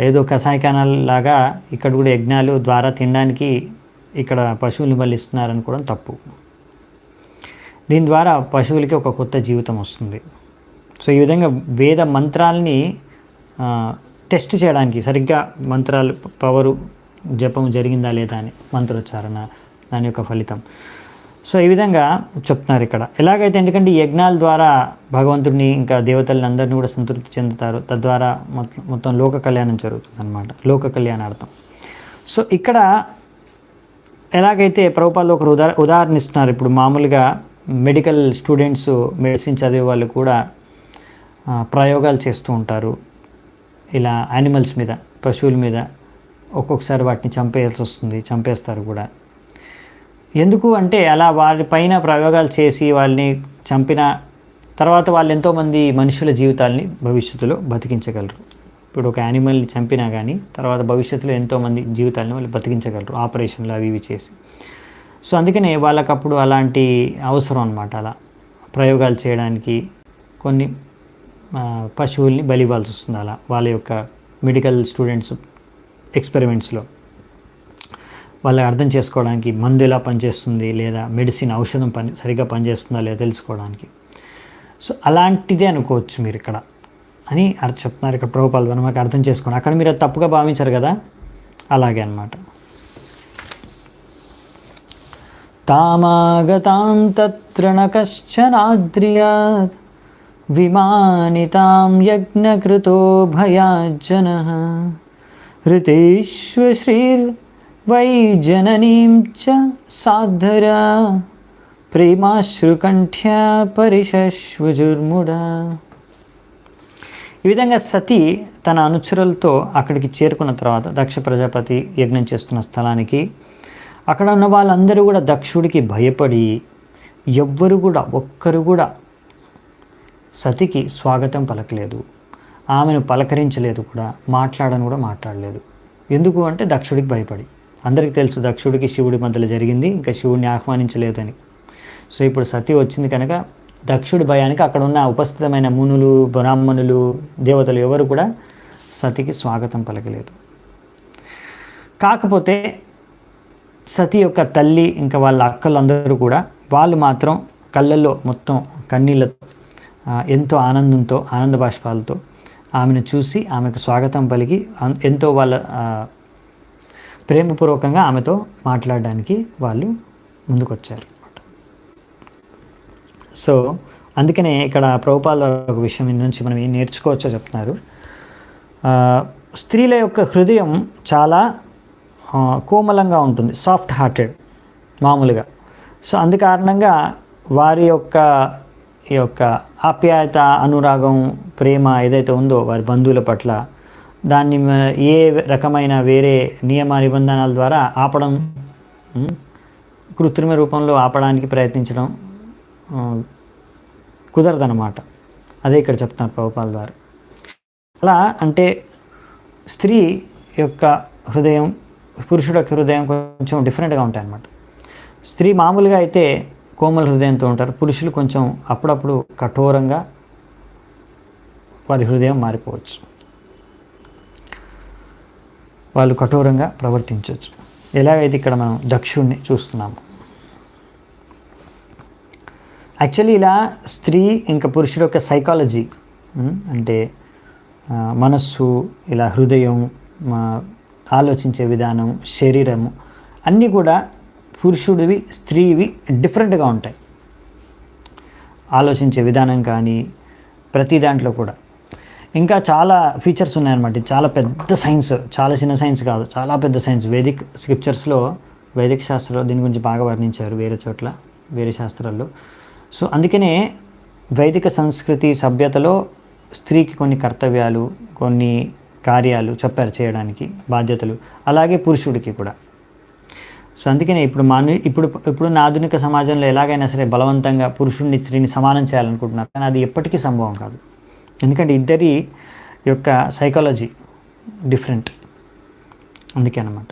ఏదో కషాయఖానాల లాగా ఇక్కడ కూడా యజ్ఞాలు ద్వారా తినడానికి ఇక్కడ పశువుల్ని బలిస్తున్నారనుకోవడం తప్పు. దీని ద్వారా పశువులకి ఒక కొత్త జీవితం వస్తుంది. సో ఈ విధంగా వేద మంత్రాల్ని టెస్ట్ చేయడానికి, సరిగ్గా మంత్రాలు పవరు జపం జరిగిందా లేదా అని, మంత్రోచ్చారణ దాని యొక్క ఫలితం. సో ఈ విధంగా చెప్తున్నారు ఇక్కడ. ఎలాగైతే ఎందుకంటే ఈ యజ్ఞాల ద్వారా భగవంతుడిని ఇంకా దేవతలను అందరినీ కూడా సంతృప్తి చెందుతారు, తద్వారా మొత్తం లోక కళ్యాణం జరుగుతుంది అన్నమాట, లోక కళ్యాణార్థం. సో ఇక్కడ ఎలాగైతే ప్రభుపాల్ ఒక ఉదాహరణ ఇస్తున్నారు. ఇప్పుడు మామూలుగా మెడికల్ స్టూడెంట్స్, మెడిసిన్ చదివే వాళ్ళు కూడా ప్రయోగాలు చేస్తూ ఉంటారు ఇలా యానిమల్స్ మీద, పశువుల మీద. ఒక్కొక్కసారి వాటిని చంపేస్తారు కూడా. ఎందుకు అంటే అలా వారిపైన ప్రయోగాలు చేసి వాళ్ళని చంపిన తర్వాత వాళ్ళు ఎంతోమంది మనుషుల జీవితాల్ని భవిష్యత్తులో బతికించగలరు. ఇప్పుడు ఒక యానిమల్ని చంపినా కానీ తర్వాత భవిష్యత్తులో ఎంతోమంది జీవితాలని వాళ్ళు బతికించగలరు ఆపరేషన్లు అవి ఇవి చేసి. సో అందుకనే వాళ్ళకప్పుడు అలాంటి అవసరం అన్నమాట. అలా ప్రయోగాలు చేయడానికి కొన్ని పశువుల్ని బలి ఇవ్వాల్సి వస్తుంది. అలా వాళ్ళ యొక్క మెడికల్ స్టూడెంట్స్ ఎక్స్పెరిమెంట్స్లో వాళ్ళకి అర్థం చేసుకోవడానికి మందు ఎలా పనిచేస్తుంది, లేదా మెడిసిన్ ఔషధం సరిగ్గా పనిచేస్తుందా లేదా తెలుసుకోవడానికి. సో అలాంటిదే అనుకోవచ్చు మీరు ఇక్కడ అని చెప్తున్నారు ఇక్కడ ప్రభుపాల్ వారు. మనకు అర్థం చేసుకోండి, అక్కడ మీరు అది తప్పుగా భావించారు కదా, అలాగే అన్నమాట. తామాగతాం తత్ర న కశ్చనాద్రియాత్ విమానితాం యజ్ఞకృతో భయాజ్జనః హృతేష్వశ్రీర్వై జననీం చ సాద్ధరా ప్రేమాశ్రుకంఠ్యా పరిశశ్వజుర్ముడా. ఈ విధంగా సతి తన అనుచరులతో అక్కడికి చేరుకున్న తర్వాత దక్ష ప్రజాపతి యజ్ఞం చేస్తున్న స్థలానికి అక్కడ ఉన్న వాళ్ళందరూ కూడా దక్షుడికి భయపడి ఒక్కరు కూడా సతికి స్వాగతం పలకలేదు, ఆమెను పలకరించలేదు, కూడా మాట్లాడలేదు. ఎందుకు అంటే దక్షుడికి భయపడి. అందరికీ తెలుసు దక్షుడికి శివుడి మధ్యలో జరిగింది, ఇంకా శివుడిని ఆహ్వానించలేదని. సో ఇప్పుడు సతి వచ్చింది కనుక దక్షుడి భయానికి అక్కడ ఉన్న ఉపస్థితమైన మునులు, బ్రాహ్మణులు, దేవతలు ఎవరు కూడా సతికి స్వాగతం పలకలేదు. కాకపోతే సతి యొక్క తల్లి ఇంకా వాళ్ళ అక్కలందరూ కూడా వాళ్ళు మాత్రం కళ్ళల్లో మొత్తం కన్నీళ్ళతో ఎంతో ఆనందంతో ఆనంద బాష్పాలతో ఆమెను చూసి ఆమెకు స్వాగతం పలికి ఎంతో వాళ్ళ ప్రేమపూర్వకంగా ఆమెతో మాట్లాడడానికి వాళ్ళు ముందుకొచ్చారు. సో అందుకనే ఇక్కడ ప్రభుపాద ఒక విషయం నుంచి మనం ఏం నేర్చుకోవచ్చో చెప్తున్నారు. స్త్రీల యొక్క హృదయం చాలా కోమలంగా ఉంటుంది, సాఫ్ట్ హార్టెడ్ మామూలుగా. సో అందుకారణంగా వారి యొక్క ఈ యొక్క ఆప్యాయత, అనురాగం, ప్రేమ ఏదైతే ఉందో వారి బంధువుల పట్ల దాన్ని ఏ రకమైన వేరే నియమ నిబంధనల ద్వారా ఆపడం, కృత్రిమ రూపంలో ఆపడానికి ప్రయత్నించడం కుదరదన్నమాట. అదే ఇక్కడ చెప్తున్నారు ప్రభుపాద గారు. అలా అంటే స్త్రీ యొక్క హృదయం పురుషుడు యొక్క హృదయం కొంచెం డిఫరెంట్గా ఉంటాయి అన్నమాట. స్త్రీ మామూలుగా అయితే కోమల హృదయంతో ఉంటారు, పురుషులు కొంచెం అప్పుడప్పుడు కఠోరంగా వారి హృదయం మారిపోవచ్చు, వాళ్ళు కఠోరంగా ప్రవర్తించవచ్చు. ఎలాగైతే ఇక్కడ మనం దక్షుడిని చూస్తున్నాము. యాక్చువల్లీ ఇలా స్త్రీ ఇంకా పురుషుడు యొక్క సైకాలజీ అంటే మనస్సు, ఇలా హృదయం, ఆలోచించే విధానం, శరీరము అన్నీ కూడా పురుషుడివి స్త్రీవి డిఫరెంట్గా ఉంటాయి. ఆలోచించే విధానం కానీ ప్రతి దాంట్లో కూడా ఇంకా చాలా ఫీచర్స్ ఉన్నాయన్నమాట. చాలా పెద్ద సైన్స్, చాలా చిన్న సైన్స్ కాదు, చాలా పెద్ద సైన్స్. వేదిక్ స్క్రిప్చర్స్లో, వైదిక శాస్త్రంలో దీని గురించి బాగా వర్ణించారు వేరే చోట్ల, వేరే శాస్త్రాల్లో. సో అందుకనే వైదిక సంస్కృతి సభ్యతలో స్త్రీకి కొన్ని కర్తవ్యాలు, కొన్ని కార్యాలు చెప్పారు చేయడానికి, బాధ్యతలు. అలాగే పురుషుడికి కూడా. సో అందుకనే ఇప్పుడు ఆధునిక సమాజంలో ఎలాగైనా సరే బలవంతంగా పురుషుడిని స్త్రీని సమానం చేయాలనుకుంటున్నారు, కానీ అది ఎప్పటికీ సంభవం కాదు. ఎందుకంటే ఇద్దరి యొక్క సైకాలజీ డిఫరెంట్, అందుకే అన్నమాట.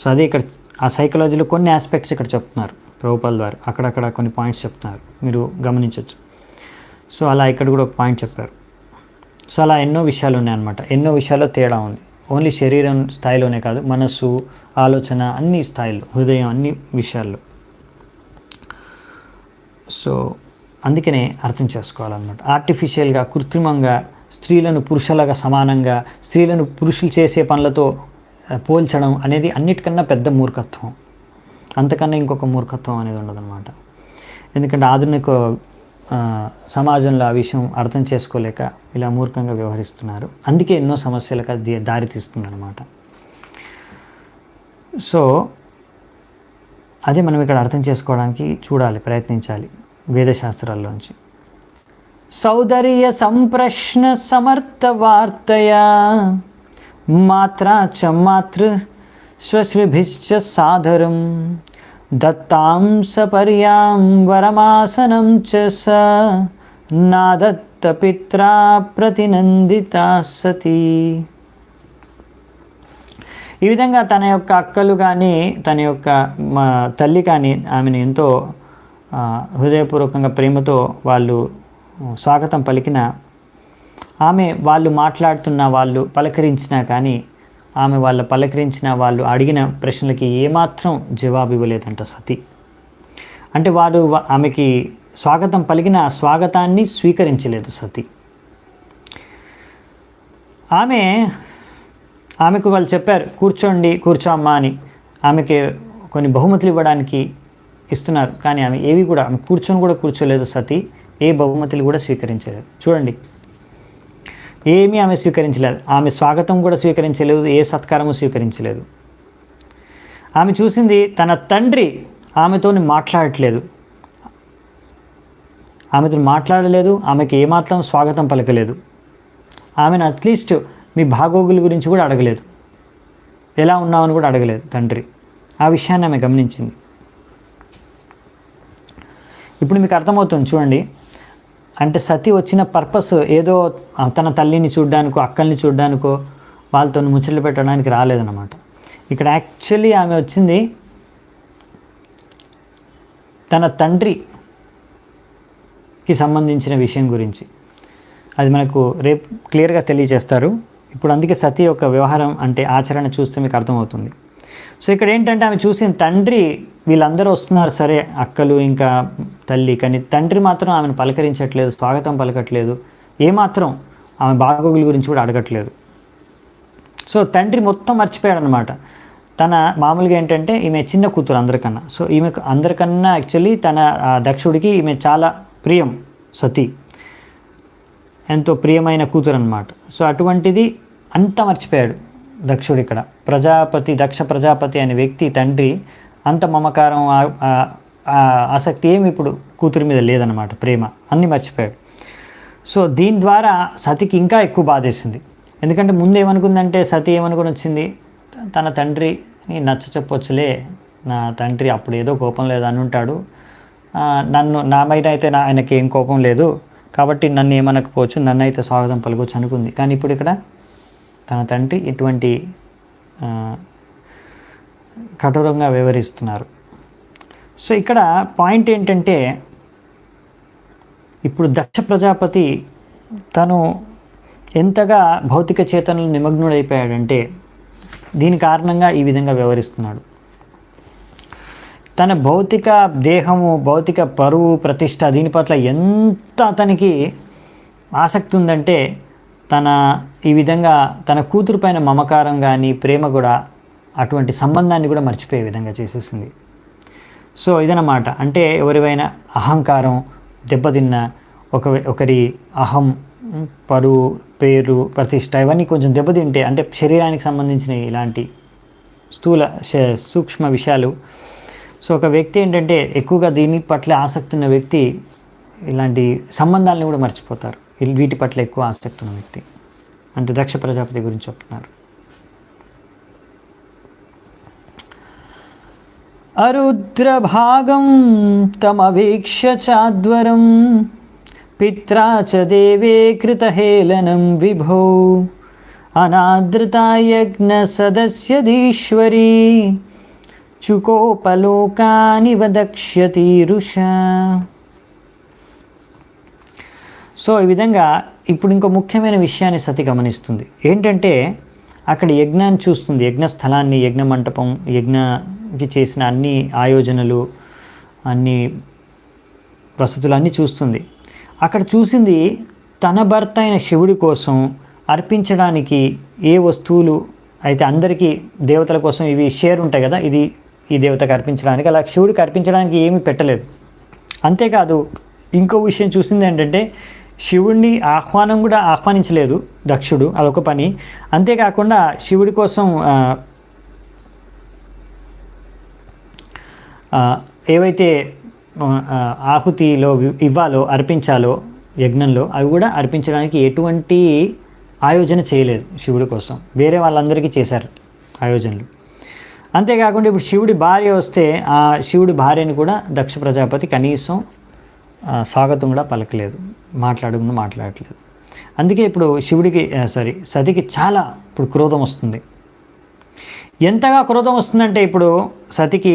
సో అదే ఇక్కడ ఆ సైకాలజీలో కొన్ని ఆస్పెక్ట్స్ ఇక్కడ చెప్తున్నారు ప్రభుపాద ద్వారా, అక్కడక్కడ కొన్ని పాయింట్స్ చెప్తున్నారు, మీరు గమనించవచ్చు. సో అలా ఇక్కడ కూడా ఒక పాయింట్ చెప్పారు. సో అలా ఎన్నో విషయాలు ఉన్నాయన్నమాట, ఎన్నో విషయాల్లో తేడా ఉంది. ఓన్లీ శరీరం స్థాయిలోనే కాదు, మనస్సు, ఆలోచన అన్ని స్థాయిల్లో, హృదయం అన్ని విషయాల్లో. సో అందుకనే అర్థం చేసుకోవాలన్నమాట. ఆర్టిఫిషియల్గా, కృత్రిమంగా స్త్రీలను పురుషులుగా సమానంగా, స్త్రీలను పురుషులు చేసే పనులతో పోల్చడం అనేది అన్నిటికన్నా పెద్ద మూర్ఖత్వం. అంతకన్నా ఇంకొక మూర్ఖత్వం అనేది ఉండదన్నమాట. ఎందుకంటే ఆధునిక సమాజంలో ఆ విషయం అర్థం చేసుకోలేక ఇలా మూర్ఖంగా వ్యవహరిస్తున్నారు. అందుకే ఎన్నో సమస్యలకు అది దారితీస్తుందన్నమాట. సో అదే మనం ఇక్కడ అర్థం చేసుకోవడానికి చూడాలి, ప్రయత్నించాలి వేదశాస్త్రాల్లోంచి. సౌదర్య సంప్రశ్న సమర్థ వార్తయా మాత్రా చ మాతృ స్వశ్రుభిశ్చ సాదరం దత్తాం సపర్యాం వరమాసనం చ స నాదత్త పిత్రా ప్రతినందితా సతీ. ఈ విధంగా తన యొక్క అక్కలు కానీ, తన యొక్క తల్లి కానీ ఆమెను ఎంతో హృదయపూర్వకంగా ప్రేమతో వాళ్ళు స్వాగతం పలికిన ఆమె, వాళ్ళు మాట్లాడుతున్న, వాళ్ళు పలకరించినా కానీ ఆమె వాళ్ళ పలకరించిన, వాళ్ళు అడిగిన ప్రశ్నలకి ఏమాత్రం జవాబు ఇవ్వలేదంట సతి. అంటే వారు ఆమెకి స్వాగతం పలికిన ఆ స్వాగతాన్ని స్వీకరించలేదు సతి. ఆమెకు వాళ్ళు చెప్పారు కూర్చోండి, కూర్చోమ్మా అని. ఆమెకి కొన్ని బహుమతులు ఇవ్వడానికి ఇస్తున్నారు, కానీ ఆమె ఏవి కూడా ఆమె కూర్చోలేదు సతీ, ఏ బహుమతులు కూడా స్వీకరించలేదు. చూడండి, ఏమీ ఆమె స్వీకరించలేదు. ఆమె స్వాగతం కూడా స్వీకరించలేదు, ఏ సత్కారము స్వీకరించలేదు. ఆమె చూసింది తన తండ్రి ఆమెతో మాట్లాడట్లేదు, ఆమెతో మాట్లాడలేదు, ఆమెకి ఏమాత్రం స్వాగతం పలకలేదు. ఆమెను అట్లీస్ట్ మీ బాగోగుల గురించి కూడా అడగలేదు, ఎలా ఉన్నామని కూడా అడగలేదు తండ్రి. ఆ విషయాన్ని ఆమె గమనించింది. ఇప్పుడు మీకు అర్థమవుతుంది చూడండి. అంటే సతీ వచ్చిన పర్పస్ ఏదో తన తల్లిని చూడడానికో, అక్కల్ని చూడడానికో, వాళ్ళతో ముచ్చట్లు పెట్టడానికి రాలేదన్నమాట. ఇక్కడ యాక్చువల్లీ ఆమె వచ్చింది తన తండ్రికి సంబంధించిన విషయం గురించి. అది మనకు రేపు క్లియర్గా తెలియజేస్తారు. ఇప్పుడు అందుకే సతీ యొక్క వ్యవహారం అంటే ఆచరణ చూస్తే మీకు అర్థమవుతుంది. సో ఇక్కడ ఏంటంటే ఆమె చూసిన తండ్రి, వీళ్ళందరూ వస్తున్నారు సరే, అక్కలు ఇంకా తల్లి, కానీ తండ్రి మాత్రం ఆమెను పలకరించట్లేదు, స్వాగతం పలకట్లేదు, ఏమాత్రం ఆమె బాగోగుల గురించి కూడా అడగట్లేదు. సో తండ్రి మొత్తం మర్చిపోయాడు అనమాట. తన మామూలుగా ఏంటంటే ఈమె చిన్న కూతురు అందరికన్నా. సో ఈమె అందరికన్నా యాక్చువల్లీ తన దక్షుడికి ఈమె చాలా ప్రియం, సతీ ఎంతో ప్రియమైన కూతురు అనమాట. సో అటువంటిది అంతా మర్చిపోయాడు దక్షుడు. ఇక్కడ దక్ష ప్రజాపతి అనే వ్యక్తి తండ్రి అంత మమకారం, ఆసక్తి ఏమి ఇప్పుడు కూతురి మీద లేదన్నమాట, ప్రేమ అన్నీ మర్చిపోయాడు. సో దీని ద్వారా సతీకి ఇంకా ఎక్కువ బాధేసింది. ఎందుకంటే ముందు ఏమనుకుందంటే సతీ ఏమనుకుని వచ్చింది, తన తండ్రిని నచ్చ చెప్పొచ్చులే, నా తండ్రి అప్పుడు ఏదో కోపం లేదు అని ఉంటాడు, నా మీద అయితే ఆయనకి ఏం కోపం లేదు కాబట్టి నన్ను ఏమనకపోవచ్చు, నన్ను అయితే స్వాగతం పలకొచ్చు అనుకుంది. కానీ ఇప్పుడు ఇక్కడ తన తండ్రి ఇటువంటి కఠోరంగా వ్యవహరిస్తున్నారు. సో ఇక్కడ పాయింట్ ఏంటంటే ఇప్పుడు దక్ష ప్రజాపతి తను ఎంతగా భౌతిక చేతనలు నిమగ్నుడైపోయాడంటే దీని కారణంగా ఈ విధంగా వ్యవహరిస్తున్నాడు. తన భౌతిక దేహము, భౌతిక పరువు, ప్రతిష్ట, దీని పట్ల ఎంత అతనికి ఆసక్తి ఉందంటే ఈ విధంగా తన కూతురు పైన మమకారం కానీ ప్రేమ కూడా అటువంటి సంబంధాన్ని కూడా మర్చిపోయే విధంగా చేసేసింది. సో ఇదన్నమాట. అంటే ఎవరివైనా అహంకారం దెబ్బతిన్న, ఒకరి అహం, పరువు, పేరు, ప్రతిష్ట ఇవన్నీ కొంచెం దెబ్బతింటే, అంటే శరీరానికి సంబంధించిన ఇలాంటి స్థూల సూక్ష్మ విషయాలు. సో ఒక వ్యక్తి ఏంటంటే ఎక్కువగా దీని పట్ల ఆసక్తి ఉన్న వ్యక్తి ఇలాంటి సంబంధాలను కూడా మర్చిపోతారు. వీటి పట్ల ఎక్కువ ఆసక్తి ఉన్న వ్యక్తి. అంటే దక్ష ప్రజాపతి గురించి చెప్తున్నారు. అరుద్రభాగం తమవీక్ష చాద్వరం పిత్రా చ దేవే కృతహేళనం విభో అనాదృతాయజ్ఞ సదస్యధీశ్వరీ చుకోపలోకాని వదక్ష్యతీరుష. సో ఈ విధంగా ఇప్పుడు ఇంకో ముఖ్యమైన విషయాన్ని సతి గమనిస్తుంది. ఏంటంటే అక్కడ యజ్ఞాన్ని చూస్తుంది, యజ్ఞ స్థలాన్ని, యజ్ఞ మంటపం, యజ్ఞకి చేసిన అన్ని ఆయోజనలు, అన్ని వసతులు అన్నీ చూస్తుంది. అక్కడ చూసింది తన భర్త అయిన శివుడి కోసం అర్పించడానికి ఏ వస్తువులు అయితే అందరికీ దేవతల కోసం ఇవి షేర్ ఉంటాయి కదా, ఇది ఈ దేవతకు అర్పించడానికి, అలా శివుడికి అర్పించడానికి ఏమీ పెట్టలేదు. అంతేకాదు ఇంకో విషయం చూసింది ఏంటంటే శివుడిని ఆహ్వానం కూడా ఆహ్వానించలేదు దక్షుడు, అదొక పని. అంతేకాకుండా శివుడి కోసం ఏవైతే ఆహుతిలో ఇవ్వాలో, అర్పించాలో యజ్ఞంలో, అవి కూడా అర్పించడానికి ఎటువంటి ఆయోజన చేయలేదు శివుడి కోసం. వేరే వాళ్ళందరికీ చేశారు ఆయోజనలు. అంతేకాకుండా ఇప్పుడు శివుడి భార్య వస్తే ఆ శివుడి భార్యని కూడా దక్ష ప్రజాపతి కనీసం స్వాగతం కూడా పలకలేదు, మాట్లాడట్లేదు. అందుకే ఇప్పుడు సతికి చాలా ఇప్పుడు క్రోధం వస్తుంది. ఎంతగా క్రోధం వస్తుందంటే ఇప్పుడు సతికి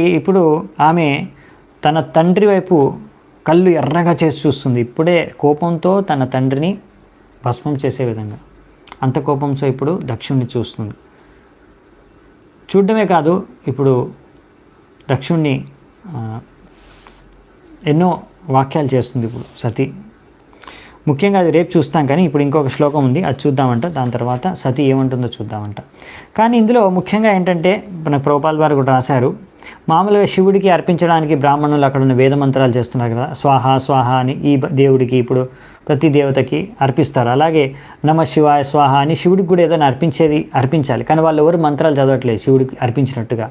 ఆమె తన తండ్రి వైపు కళ్ళు ఎర్రగా చేసి చూస్తుంది. ఇప్పుడే కోపంతో తన తండ్రిని భస్మం చేసే విధంగా, అంత కోపంతో ఇప్పుడు దక్షుణ్ణి చూస్తుంది. చూడడమే కాదు, ఇప్పుడు దక్షుణ్ణి ఎన్నో వాక్యాలు చేస్తుంది. ఇప్పుడు సతి ముఖ్యంగా అది రేపు చూస్తాం, కానీ ఇప్పుడు ఇంకొక శ్లోకం ఉంది, అది చూద్దామంట. దాని తర్వాత సతి ఏమంటుందో చూద్దామంట. కానీ ఇందులో ముఖ్యంగా ఏంటంటే మన ప్రభుపాల్ వారు కూడా రాశారు, మామూలుగా శివుడికి అర్పించడానికి బ్రాహ్మణులు అక్కడ ఉన్న వేద మంత్రాలు చేస్తున్నారు కదా, స్వాహ స్వాహ అని ఈ దేవుడికి ఇప్పుడు ప్రతి దేవతకి అర్పిస్తారు. అలాగే నమ శివాయ స్వాహ అని శివుడికి కూడా ఏదైనా అర్పించాలి. కానీ వాళ్ళు ఎవరు మంత్రాలు చదవట్లేదు శివుడికి అర్పించినట్టుగా.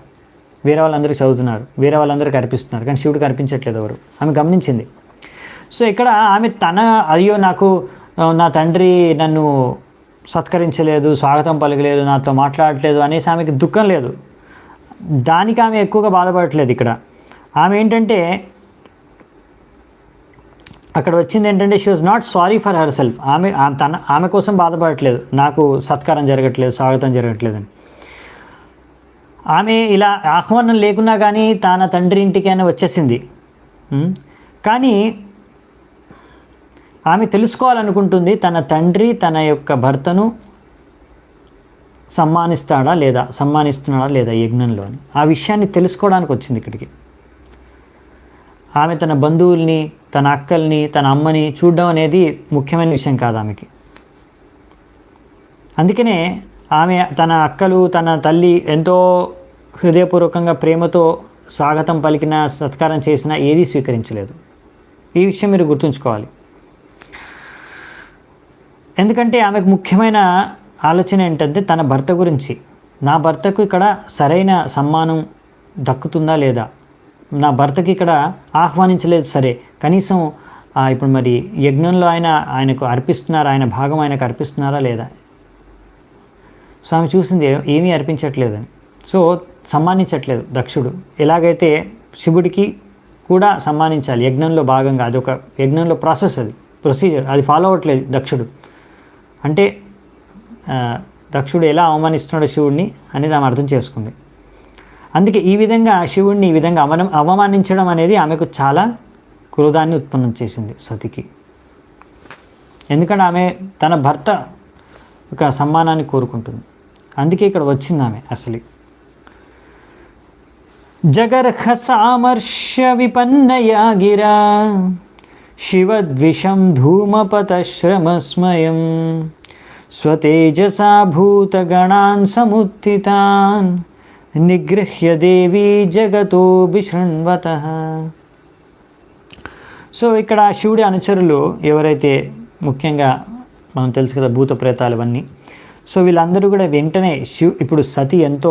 వేరే వాళ్ళందరికీ చదువుతున్నారు, వేరే వాళ్ళందరికీ అర్పిస్తున్నారు, కానీ శివుడికి అర్పించట్లేదు ఎవరు. ఆమె గమనించింది. సో ఇక్కడ ఆమె అయ్యో నాకు నా తండ్రి నన్ను సత్కరించలేదు, స్వాగతం పలకలేదు, నాతో మాట్లాడట్లేదు అనేసి ఆమెకి దుఃఖం లేదు. దానికి ఆమె ఎక్కువగా బాధపడట్లేదు. ఇక్కడ ఆమె ఏంటంటే అక్కడ వచ్చింది ఏంటంటే she was not sorry for her self. ఆమె కోసం బాధపడట్లేదు, నాకు సత్కారం జరగట్లేదు, స్వాగతం జరగట్లేదని. ఆమె ఇలా ఆహ్వానం లేకున్నా కానీ తన తండ్రి ఇంటికైనా వచ్చేసింది. కానీ ఆమె తెలుసుకోవాలనుకుంటుంది తన తండ్రి తన యొక్క భర్తను సమ్మానిస్తున్నాడా లేదా యజ్ఞంలో అని. ఆ విషయాన్ని తెలుసుకోవడానికి వచ్చింది ఇక్కడికి. ఆమె తన బంధువుల్ని, తన అక్కల్ని, తన అమ్మని చూడడం అనేది ముఖ్యమైన విషయం కాదు ఆమెకి. అందుకనే ఆమె తన అక్కలు, తన తల్లి ఎంతో హృదయపూర్వకంగా ప్రేమతో స్వాగతం పలికిన, సత్కారం చేసినా ఏదీ స్వీకరించలేదు. ఈ విషయం మీరు గుర్తుంచుకోవాలి. ఎందుకంటే ఆమెకు ముఖ్యమైన ఆలోచన ఏంటంటే తన భర్త గురించి. నా భర్తకు ఇక్కడ సరైన సమ్మానం దక్కుతుందా లేదా, నా భర్తకి ఇక్కడ ఆహ్వానించలేదు సరే, కనీసం ఇప్పుడు మరి యజ్ఞంలో ఆయనకు అర్పిస్తున్నారా, ఆయన భాగం ఆయనకు అర్పిస్తున్నారా లేదా. సో ఆమె చూసింది ఏమీ అర్పించట్లేదని. సో సమ్మానించట్లేదు దక్షుడు. ఎలాగైతే శివుడికి కూడా సమ్మానించాలి యజ్ఞంలో భాగంగా, అది ఒక యజ్ఞంలో ప్రాసెస్, అది ప్రొసీజర్, అది ఫాలో అవ్వట్లేదు దక్షుడు. అంటే దక్షుడు ఎలా అవమానిస్తున్నాడో శివుడిని అనేది ఆమె అర్థం చేసుకుంది. అందుకే ఈ విధంగా శివుడిని ఈ విధంగా అవమానించడం అనేది ఆమెకు చాలా క్రోధాన్ని ఉత్పన్నం చేసింది సతికి. ఎందుకంటే ఆమె తన భర్త ఒక సమ్మానాన్ని కోరుకుంటుంది. అందుకే ఇక్కడ వచ్చింది ఆమె అసలు. జగర్హ సామర్ష్య విపన్నయా గిరా శివద్విషం ధూమపతశ్రమస్మయం స్వతేజసా భూతగణాన్ సముత్థితాన్ నిగృహ్య దేవీ జగతో విశృణ్వతః. సో ఇక్కడ శివుడి అనుచరులు ఎవరైతే, ముఖ్యంగా మనం తెలుసు కదా భూత ప్రేతాలు ఇవన్నీ. సో వీళ్ళందరూ కూడా వెంటనే ఇప్పుడు సతి ఎంతో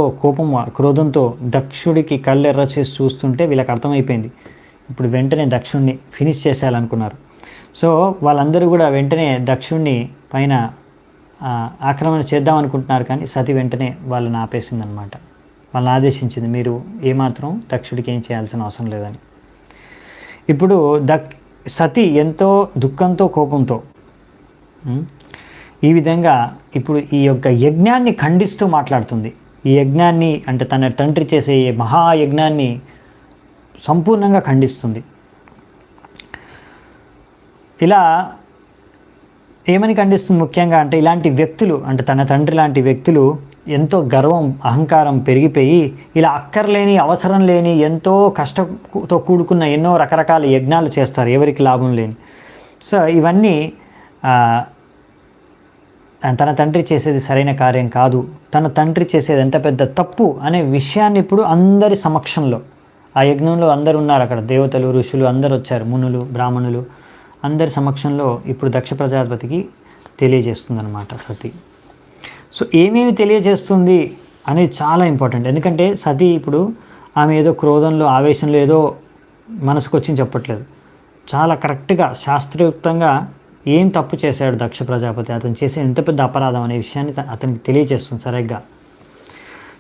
క్రోధంతో దక్షుడికి కళ్ళు ఎర్ర చేసి చూస్తుంటే వీళ్ళకి అర్థమైపోయింది, ఇప్పుడు వెంటనే దక్షుడిని ఫినిష్ చేసేయాలనుకున్నారు. సో వాళ్ళందరూ కూడా వెంటనే దక్షుడిని పైన ఆక్రమణ చేద్దాం అనుకుంటున్నారు. కానీ సతి వెంటనే వాళ్ళని ఆపేసిందనమాట. వాళ్ళని ఆదేశించింది, మీరు ఏమాత్రం దక్షుడికి ఏం చేయాల్సిన అవసరం లేదని. ఇప్పుడు సతి ఎంతో దుఃఖంతో, కోపంతో ఈ విధంగా ఇప్పుడు ఈ యొక్క యజ్ఞాన్ని ఖండిస్తూ మాట్లాడుతుంది. ఈ యజ్ఞాన్ని అంటే తన తండ్రి చేసే మహాయజ్ఞాన్ని సంపూర్ణంగా ఖండిస్తుంది. ఇలా ఏమని ఖండిస్తుంది ముఖ్యంగా అంటే, ఇలాంటి వ్యక్తులు అంటే తన తండ్రి లాంటి వ్యక్తులు ఎంతో గర్వం, అహంకారం పెరిగిపోయి ఇలా అక్కర్లేని, అవసరం లేని, ఎంతో కష్టంతో కూడుకున్న ఎన్నో రకరకాల యజ్ఞాలు చేస్తారు ఎవరికి లాభం లేని. సో ఇవన్నీ తన తండ్రి చేసేది సరైన కార్యం కాదు, తన తండ్రి చేసేది ఎంత పెద్ద తప్పు అనే విషయాన్ని ఇప్పుడు అందరి సమక్షంలో, ఆ యజ్ఞంలో అందరు ఉన్నారు, అక్కడ దేవతలు, ఋషులు అందరు వచ్చారు, మునులు, బ్రాహ్మణులు అందరి సమక్షంలో ఇప్పుడు దక్ష ప్రజాపతికి తెలియజేస్తుందన్నమాట సతి. సో ఏమేమి తెలియజేస్తుంది అనేది చాలా ఇంపార్టెంట్. ఎందుకంటే సతి ఇప్పుడు ఆమె ఏదో క్రోధంలో, ఆవేశంలో ఏదో మనసుకు వచ్చి చెప్పట్లేదు. చాలా కరెక్ట్గా శాస్త్రయుక్తంగా ఏం తప్పు చేశాడు దక్ష ప్రజాపతి, అతను చేసే ఎంత పెద్ద అపరాధం అనే విషయాన్ని అతనికి తెలియజేస్తుంది సరిగ్గా.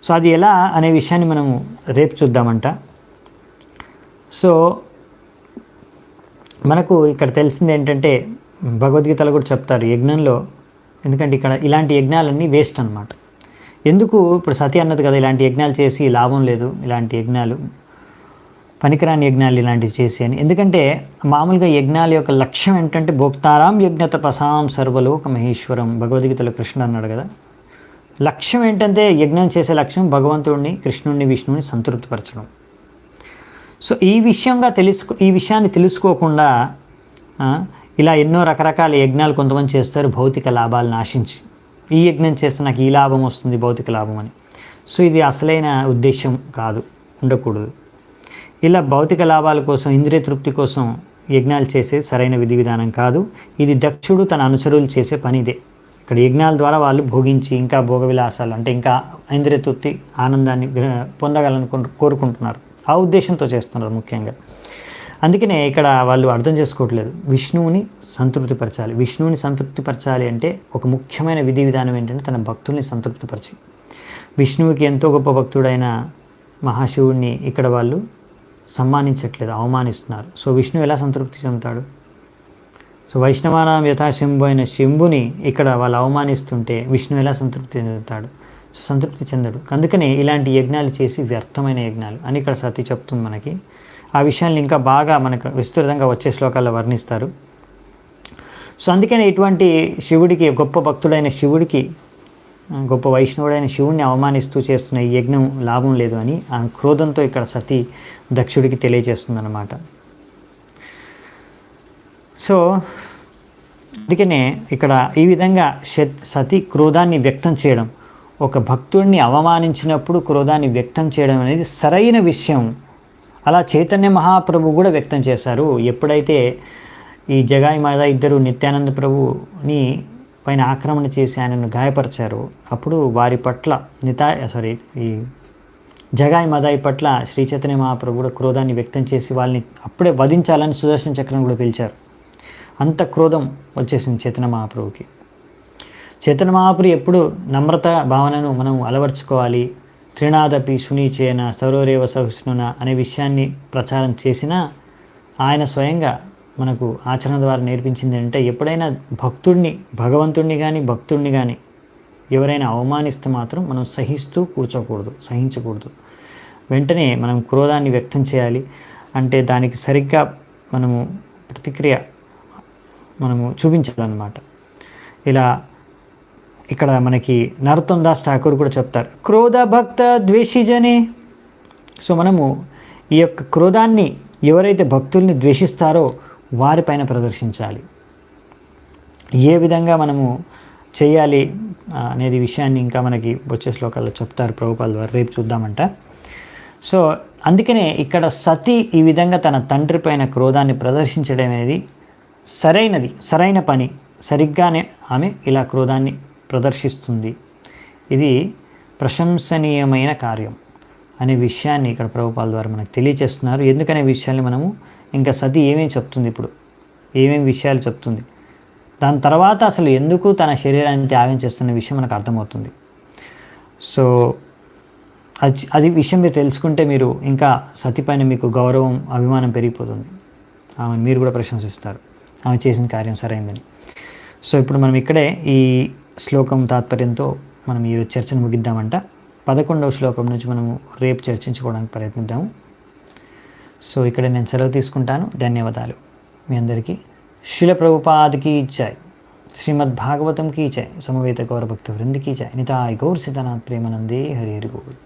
సో అది ఎలా అనే విషయాన్ని మనము రేపు చూద్దామంట. సో మనకు ఇక్కడ తెలిసింది ఏంటంటే, భగవద్గీతలో కూడా చెప్తారు యజ్ఞంలో, ఎందుకంటే ఇక్కడ ఇలాంటి యజ్ఞాలన్నీ వేస్ట్ అనమాట. ఎందుకు ఇప్పుడు సతి అన్నది కదా, ఇలాంటి యజ్ఞాలు చేసి లాభం లేదు, ఇలాంటి యజ్ఞాలు పనికిరాని యజ్ఞాలు ఇలాంటివి చేసి అని. ఎందుకంటే మామూలుగా యజ్ఞాల యొక్క లక్ష్యం ఏంటంటే భోక్తారాం యజ్ఞతపసాం సర్వలోక మహేశ్వరం, భగవద్గీతలో కృష్ణుడు అన్నాడు కదా. లక్ష్యం ఏంటంటే యజ్ఞం చేసే లక్ష్యం భగవంతుడిని, కృష్ణుడిని, విష్ణువుని సంతృప్తిపరచడం. సో ఈ విషయాన్ని తెలుసుకోకుండా ఇలా ఎన్నో రకరకాల యజ్ఞాలు కొంతమంది చేస్తారు భౌతిక లాభాలను ఆశించి. ఈ యజ్ఞం చేస్తే నాకు ఈ లాభం వస్తుంది, భౌతిక లాభం అని. సో ఇది అసలైన ఉద్దేశం కాదు, ఉండకూడదు. ఇలా భౌతిక లాభాల కోసం, ఇంద్రియ తృప్తి కోసం యజ్ఞాలు చేసేది సరైన విధి విధానం కాదు. ఇది దక్షుడు తన అనుచరులు చేసే పని ఇదే. ఇక్కడ యజ్ఞాల ద్వారా వాళ్ళు భోగించి ఇంకా భోగ విలాసాలు అంటే ఇంకా ఇంద్రియ తృప్తి ఆనందాన్ని పొందగలని కోరుకుంటున్నారు. ఆ ఉద్దేశంతో చేస్తున్నారు ముఖ్యంగా. అందుకనే ఇక్కడ వాళ్ళు అర్థం చేసుకోవట్లేదు. విష్ణువుని సంతృప్తిపరచాలి. విష్ణువుని సంతృప్తిపరచాలి అంటే ఒక ముఖ్యమైన విధి విధానం ఏంటంటే తన భక్తుల్ని సంతృప్తిపరిచి. విష్ణువుకి ఎంతో గొప్ప భక్తుడైన మహాశివుడిని ఇక్కడ వాళ్ళు సమ్మానించట్లేదు, అవమానిస్తున్నారు. సో విష్ణువు ఎలా సంతృప్తి చెందుతాడు? సో వైష్ణవానాం యథా శంభు అయిన శంభుని ఇక్కడ వాళ్ళు అవమానిస్తుంటే విష్ణువు ఎలా సంతృప్తి చెందుతాడు? సో సంతృప్తి చెందడు. అందుకని ఇలాంటి యజ్ఞాలు చేసి వ్యర్థమైన యజ్ఞాలు అని ఇక్కడ సతి చెప్తుంది మనకి. ఆ విషయాన్ని ఇంకా బాగా మనకు విస్తృతంగా వచ్చే శ్లోకాల్లో వర్ణిస్తారు. సో అందుకని ఇటువంటి శివుడికి, గొప్ప భక్తుడైన శివుడికి, గొప్ప వైష్ణవుడైన శివుడిని అవమానిస్తూ చేస్తున్న ఈ యజ్ఞం లాభం లేదు అని ఆ క్రోధంతో ఇక్కడ సతి దక్షుడికి తెలియజేస్తుందన్నమాట. సో అందుకనే ఇక్కడ ఈ విధంగా సతి క్రోధాన్ని వ్యక్తం చేయడం, ఒక భక్తుడిని అవమానించినప్పుడు క్రోధాన్ని వ్యక్తం చేయడం అనేది సరైన విషయం. అలా చైతన్య మహాప్రభు కూడా వ్యక్తం చేశారు. ఎప్పుడైతే ఈ జగాయి మాత ఇద్దరు నిత్యానంద ప్రభుని పైన ఆక్రమణ చేసి ఆయనను గాయపరిచారు, అప్పుడు వారి పట్ల ఈ జగాయి మదాయి పట్ల శ్రీ చైతన్య మహాప్రభు కూడా క్రోధాన్ని వ్యక్తం చేసి వాళ్ళని అప్పుడే వధించాలని సుదర్శన చక్రం కూడా పిలిచారు. అంత క్రోధం వచ్చేసింది చైతన్య మహాప్రభుకి. చైతన్య మహాప్రభు ఎప్పుడు నమ్రత భావనను మనం అలవర్చుకోవాలి. త్రినాదపి సునీచేన సౌరరేవ సహిష్ణున అనే విషయాన్ని ప్రచారం చేసినా ఆయన స్వయంగా మనకు ఆచరణ ద్వారా నేర్పించింది అంటే ఎప్పుడైనా భక్తుడిని, భగవంతుడిని కానీ భక్తుడిని కానీ ఎవరైనా అవమానిస్తే మాత్రం మనం సహించకూడదు. వెంటనే మనం క్రోధాన్ని వ్యక్తం చేయాలి. అంటే దానికి సరిగ్గా మనము ప్రతిక్రియ మనము చూపించాలన్నమాట. ఇలా ఇక్కడ మనకి నరోత్తమ్ దాస్ ఠాకూర్ కూడా చెప్తారు, క్రోధ భక్త ద్వేషిజనే. సో మనము ఈ యొక్క క్రోధాన్ని ఎవరైతే భక్తుల్ని ద్వేషిస్తారో వారిపైన ప్రదర్శించాలి. ఏ విధంగా మనము చేయాలి అనేది విషయాన్ని ఇంకా మనకి వచ్చే శ్లోకాల్లో చెప్తారు ప్రభుపాల ద్వారా, రేపు చూద్దామంట. సో అందుకనే ఇక్కడ సతి ఈ విధంగా తన తండ్రి పైన క్రోధాన్ని ప్రదర్శించడం అనేది సరైన పని. సరిగ్గానే ఆమె ఇలా క్రోధాన్ని ప్రదర్శిస్తుంది. ఇది ప్రశంసనీయమైన కార్యం అనే విషయాన్ని ఇక్కడ ప్రభుపాల ద్వారా మనకు తెలియచేస్తున్నారు. ఎందుకనే విషయాన్ని మనము ఇంకా సతి ఏమేమి చెప్తుంది, ఇప్పుడు ఏమేమి విషయాలు చెప్తుంది, దాని తర్వాత అసలు ఎందుకు తన శరీరాన్ని త్యాగం చేస్తున్న విషయం మనకు అర్థమవుతుంది. సో అది విషయం మీరు తెలుసుకుంటే మీరు ఇంకా సతి పైన మీకు గౌరవం, అభిమానం పెరిగిపోతుంది. ఆమె మీరు కూడా ప్రశంసిస్తారు, ఆమె చేసిన కార్యం సరైందని. సో ఇప్పుడు మనం ఇక్కడే ఈ శ్లోకం తాత్పర్యంతో మనం ఈ చర్చను ముగిద్దామంట. 11వ శ్లోకం నుంచి మనము రేపు చర్చించుకోవడానికి ప్రయత్నిద్దాము. సో ఇక్కడ నేను సెలవు తీసుకుంటాను. ధన్యవాదాలు మీ అందరికీ. శిల ప్రభుపాదకి జై, శ్రీమద్ భాగవతం కీ జై, సమవేత గౌరభక్త వృందికి జై, నితాయ్ గౌర్ సిద్ధనాథ్ ప్రేమానందే హరి హరి గోవింద్.